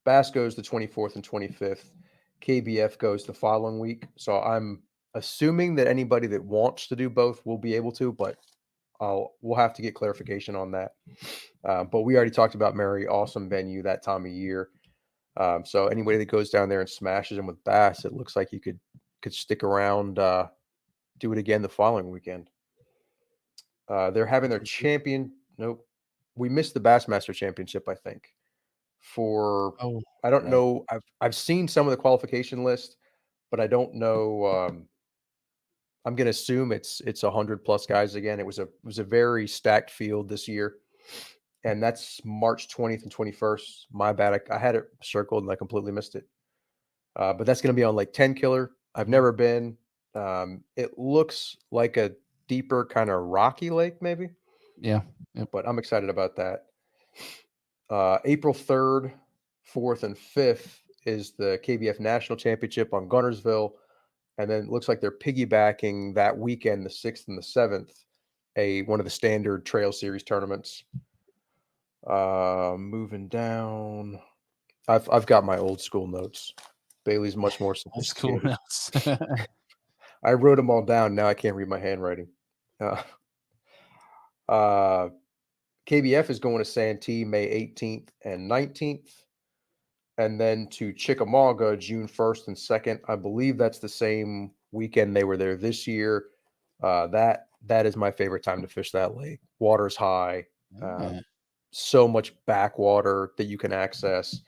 Bass goes the 24th and 25th. KBF goes the following week. So I'm assuming that anybody that wants to do both will be able to, but we'll have to get clarification on that. But we already talked about Mary, awesome venue that time of year. So anybody that goes down there and smashes them with bass, it looks like you could stick around, do it again the following weekend. They're having their champion. Nope, we missed the Bassmaster Championship, I think. For oh, I don't right. know. I've seen some of the qualification list, but I don't know. I'm going to assume it's 100 plus guys again. It was a very stacked field this year, and that's March 20th and 21st. My bad. I had it circled and I completely missed it. But that's going to be on Lake 10 Killer. I've Mhm. never been. It looks like a deeper kind of rocky lake, maybe, Yeah, yep. but I'm excited about that. April 3rd, 4th, and 5th is the KBF National Championship on Gunnersville. And then it looks like they're piggybacking that weekend, the 6th and the 7th, one of the standard Trail Series tournaments. Moving down, I've got my old school notes. Bailey's much more Old school sophisticated. notes. I wrote them all down. Now I can't read my handwriting. Uh, Uh, KBF is going to Santee May 18th and 19th, and then to Chickamauga June 1st and 2nd. I believe that's the same weekend they were there this year. That is my favorite time to fish that lake. Water's high, Yeah. so much backwater that you can access.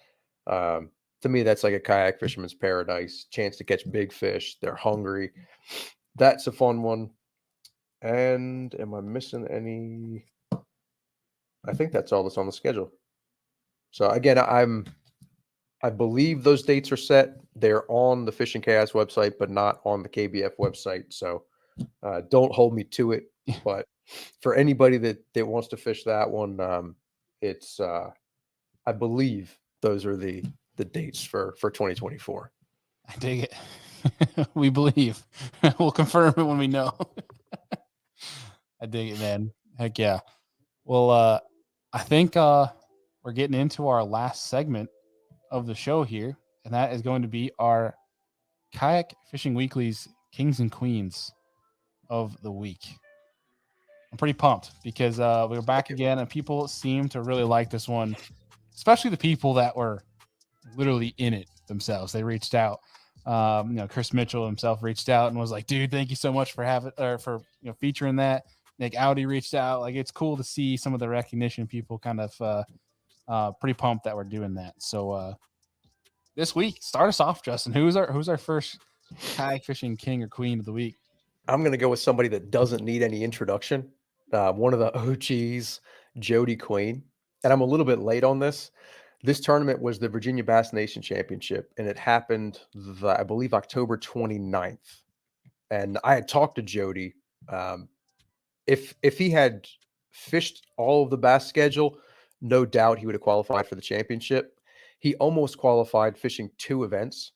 To me, that's like a kayak fisherman's paradise. Chance to catch big fish. They're hungry. That's a fun one. And am I missing any? I think that's all that's on the schedule. So again, I believe those dates are set. They're on the Fishing Chaos website, but not on the KBF website. So don't hold me to it. But for anybody that wants to fish that one, it's I believe those are the dates for 2024. I dig it. We believe. We'll confirm it when we know. I dig it, man. Heck yeah. Well, I think we're getting into our last segment of the show here, and that is going to be our Kayak Fishing Weekly's Kings and Queens of the week. I'm pretty pumped because we're back again, and people seem to really like this one, especially the people that were literally in it themselves. They reached out. Chris Mitchell himself reached out and was like, "Dude, thank you so much for having or for featuring that." Nick Audi reached out. Like, it's cool to see some of the recognition. People kind of pretty pumped that we're doing that. So this week, start us off, Justin. Who's our first kayak fishing king or queen of the week? I'm going to go with somebody that doesn't need any introduction. One of the OGs, Jody Queen. And I'm a little bit late on this. This tournament was the Virginia Bass Nation Championship, and it happened, I believe, October 29th. And I had talked to Jody. If he had fished all of the bass schedule, no doubt he would have qualified for the championship. He almost qualified fishing 2 events,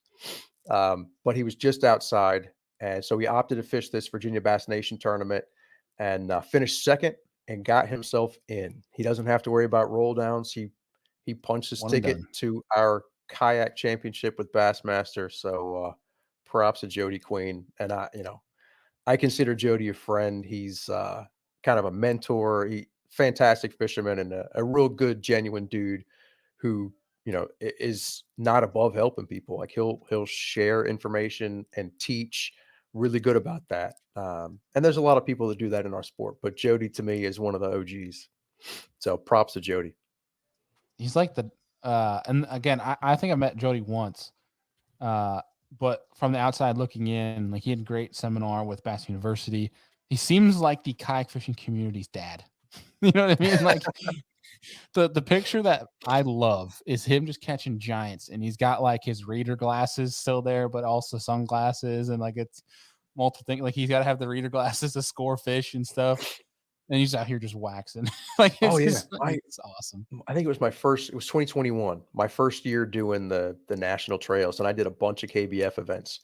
but he was just outside. And so he opted to fish this Virginia Bass Nation tournament and finished second and got himself in. He doesn't have to worry about roll downs. He punched his One and ticket done. to our kayak championship with Bassmaster. So props to Jody Queen. And I consider Jody a friend. He's kind of a mentor. Fantastic fisherman and a real good, genuine dude who is not above helping people. Like he'll share information and teach. Really good about that. And there's a lot of people that do that in our sport, but Jody to me is one of the OGs. So props to Jody. He's like and again, I think I met Jody once. But from the outside looking in, like, he had a great seminar with Bass University. He seems like the kayak fishing community's dad. You know what I mean? Like, the picture that I love is him just catching giants, and he's got like his reader glasses still there, but also sunglasses, and like it's multiple things. Like, he's got to have the reader glasses to score fish and stuff, and he's out here just waxing. Like, Oh it's yeah. just it's awesome. I think it was 2021, my first year doing the national trails, and I did a bunch of KBF events.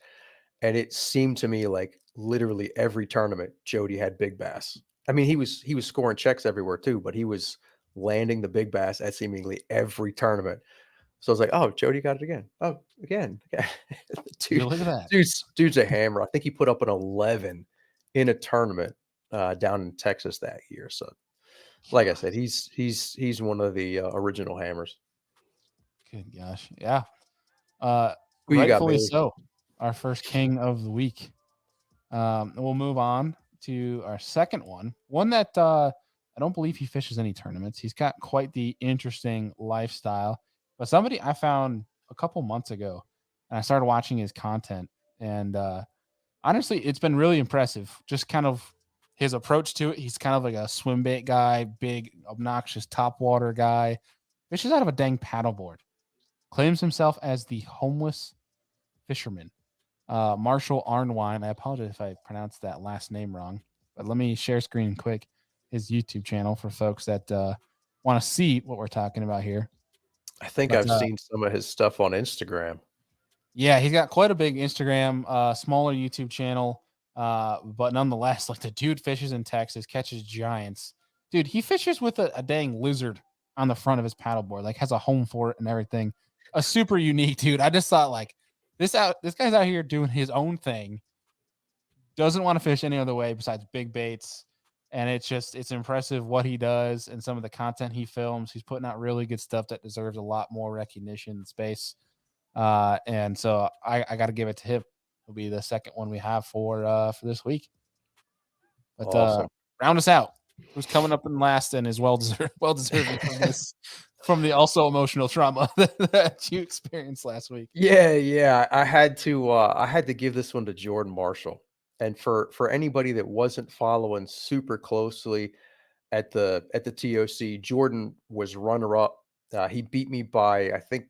And it seemed to me like literally every tournament, Jody had big bass. I mean, he was scoring checks everywhere too, but he was landing the big bass at seemingly every tournament. So I was like, "Oh, Jody got it again. Oh, again." Dude, Dude, look at that. dude's a hammer. I think he put up an 11 in a tournament down in Texas that year. So, like I said, he's one of the original hammers. Good gosh, yeah. Who you got, Rightfully Bailey? so. Our first king of the week. We'll move on to our second one that I don't believe he fishes any tournaments. He's got quite the interesting lifestyle, but somebody I found a couple months ago, and I started watching his content, and honestly, it's been really impressive. Just kind of his approach to it. He's kind of like a swim bait guy, big, obnoxious top water guy. Fishes out of a dang paddleboard. Claims himself as the homeless fisherman. Marshall Arnwine. I apologize if I pronounced that last name wrong, but let me share screen quick his YouTube channel for folks that want to see what we're talking about here. I think But I've seen some of his stuff on Instagram. yeah, he's got quite a big Instagram, smaller YouTube channel, but nonetheless, like, the dude fishes in Texas, catches giants. Dude, he fishes with a dang lizard on the front of his paddleboard, like has a home for it and everything. A super unique dude. I just thought, like, this guy's out here doing his own thing. Doesn't want to fish any other way besides big baits. And it's impressive what he does and some of the content he films. He's putting out really good stuff that deserves a lot more recognition and space. And so I got to give it to him. It'll be the second one we have for this week. But Awesome. round us out. Who's coming up in last and is well deserving from this, from the also emotional trauma that you experienced last week. Yeah. I had to give this one to Jordan Marshall. And for anybody that wasn't following super closely at the TOC, Jordan was runner up. He beat me by, I think it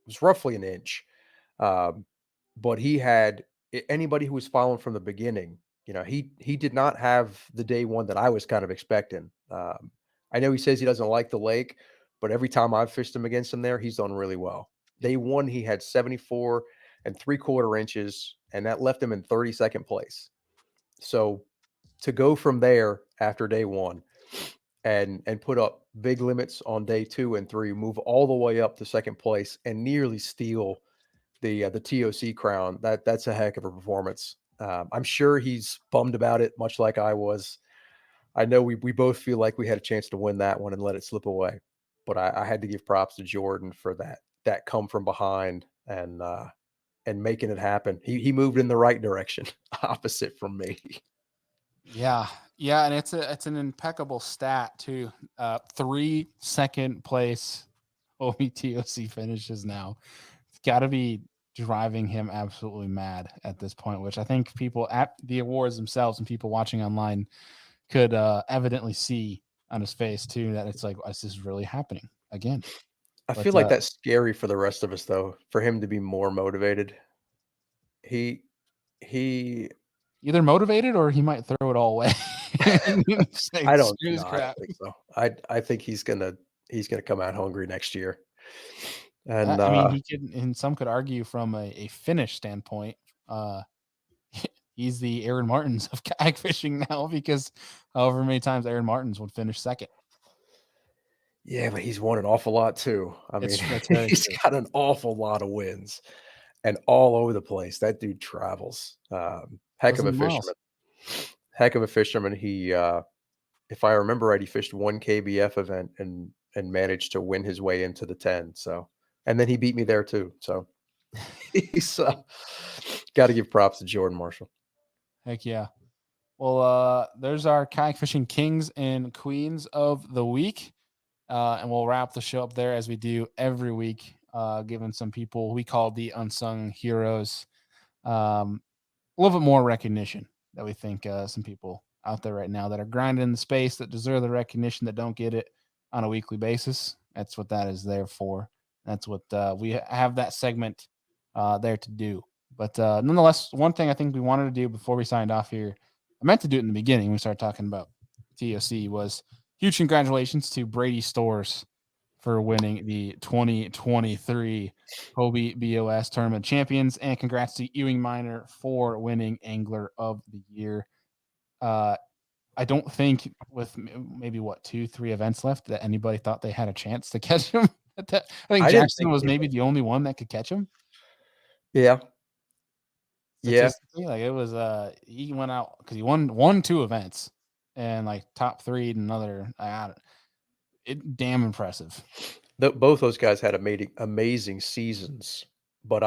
was roughly an inch. Um, but he had anybody who was following from the beginning, he did not have the day one that I was kind of expecting. I know he says he doesn't like the lake, but every time I've fished him against him there, he's done really well. Day one, he had 74 and 3/4 inches, and that left him in 32nd place. So to go from there after day one and put up big limits on day 2 and 3, move all the way up to second place and nearly steal the TOC crown. That's a heck of a performance. I'm sure he's bummed about it, much like I was. I know we both feel like we had a chance to win that one and let it slip away, but I had to give props to Jordan for that come from behind and making it happen. He moved in the right direction, opposite from me. Yeah, and it's an impeccable stat too. 3 second place OBTOC finishes now. It's got to be driving him absolutely mad at this point, which I think people at the awards themselves and people watching online could evidently see on his face too, that it's like, this is really happening again. I But feel like that's scary for the rest of us, though, for him to be more motivated. He he either motivated or he might throw it all away. Say, I don't screw no, this I don't crap. think so. I think he's gonna come out hungry next year. And I mean, he could, and some could argue from a finish standpoint, uh, he's the Aaron Martins of kayak fishing now, because however many times Aaron Martins would finish second. yeah, but he's won an awful lot too. I mean, That's very he's true. got an awful lot of wins and all over the place. That dude travels. Heck of a Doesn't miles. fisherman. Heck of a fisherman. He if I remember right, he fished one KBF event and managed to win his way into the 10. So and then he beat me there too. So he's got to give props to Jordan Marshall. Heck yeah. Well, there's our kayak fishing kings and queens of the week. And we'll wrap the show up there as we do every week, giving some people we call the unsung heroes a little bit more recognition that we think some people out there right now that are grinding in the space that deserve the recognition that don't get it on a weekly basis. That's what that is there for. That's what we have that segment there to do. But nonetheless, one thing I think we wanted to do before we signed off here, I meant to do it in the beginning when we started talking about TOC, was huge congratulations to Brady Stores for winning the 2023 Hobie BOS Tournament Champions, and congrats to Ewing Minor for winning Angler of the Year. I don't think with maybe 2-3 events left that anybody thought they had a chance to catch him. I think I didn't Jackson think was maybe anybody. the only one that could catch him Yeah, yeah. statistically. Like, it was he went out because he won 2 events and like top 3 in another. It damn impressive. Both those guys had amazing seasons, but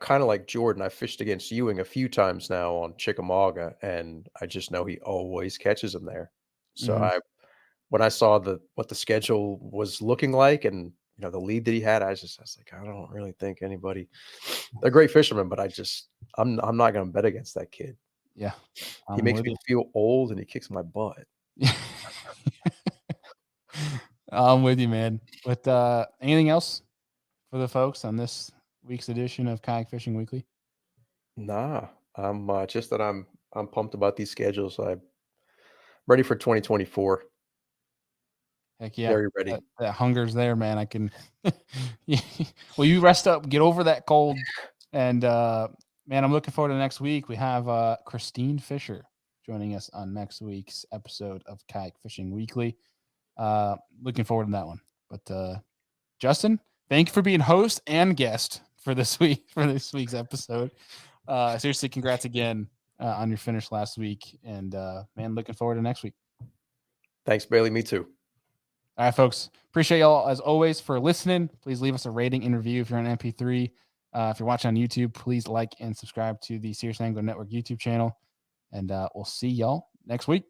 kind of like Jordan, I fished against Ewing a few times now on Chickamauga, and I just know he always catches them there. So Mhm. when I saw what the schedule was looking like and the lead that he had, I was like, I don't really think anybody. They're great fishermen, but I'm not going to bet against that kid. Yeah, He I'm makes with me you. feel old, and he kicks my butt. I'm with you, man. But anything else for the folks on this week's edition of Kayak Fishing Weekly? Nah, I'm just that I'm pumped about these schedules. I'm ready for 2024. Heck yeah. Very ready. That hunger's there, man. I can Yeah. Well, you rest up, get over that cold. And man, I'm looking forward to next week. We have Christine Fisher joining us on next week's episode of Kayak Fishing Weekly. Looking forward to that one. But Justin, thank you for being host and guest for this week's episode. Seriously, congrats again. on your finish last week. And man, looking forward to next week. Thanks, Bailey. Me too. All right, folks. Appreciate y'all as always for listening. Please leave us a rating and review if you're on MP3. If you're watching on YouTube, please like and subscribe to the Serious Angler Network YouTube channel. And we'll see y'all next week.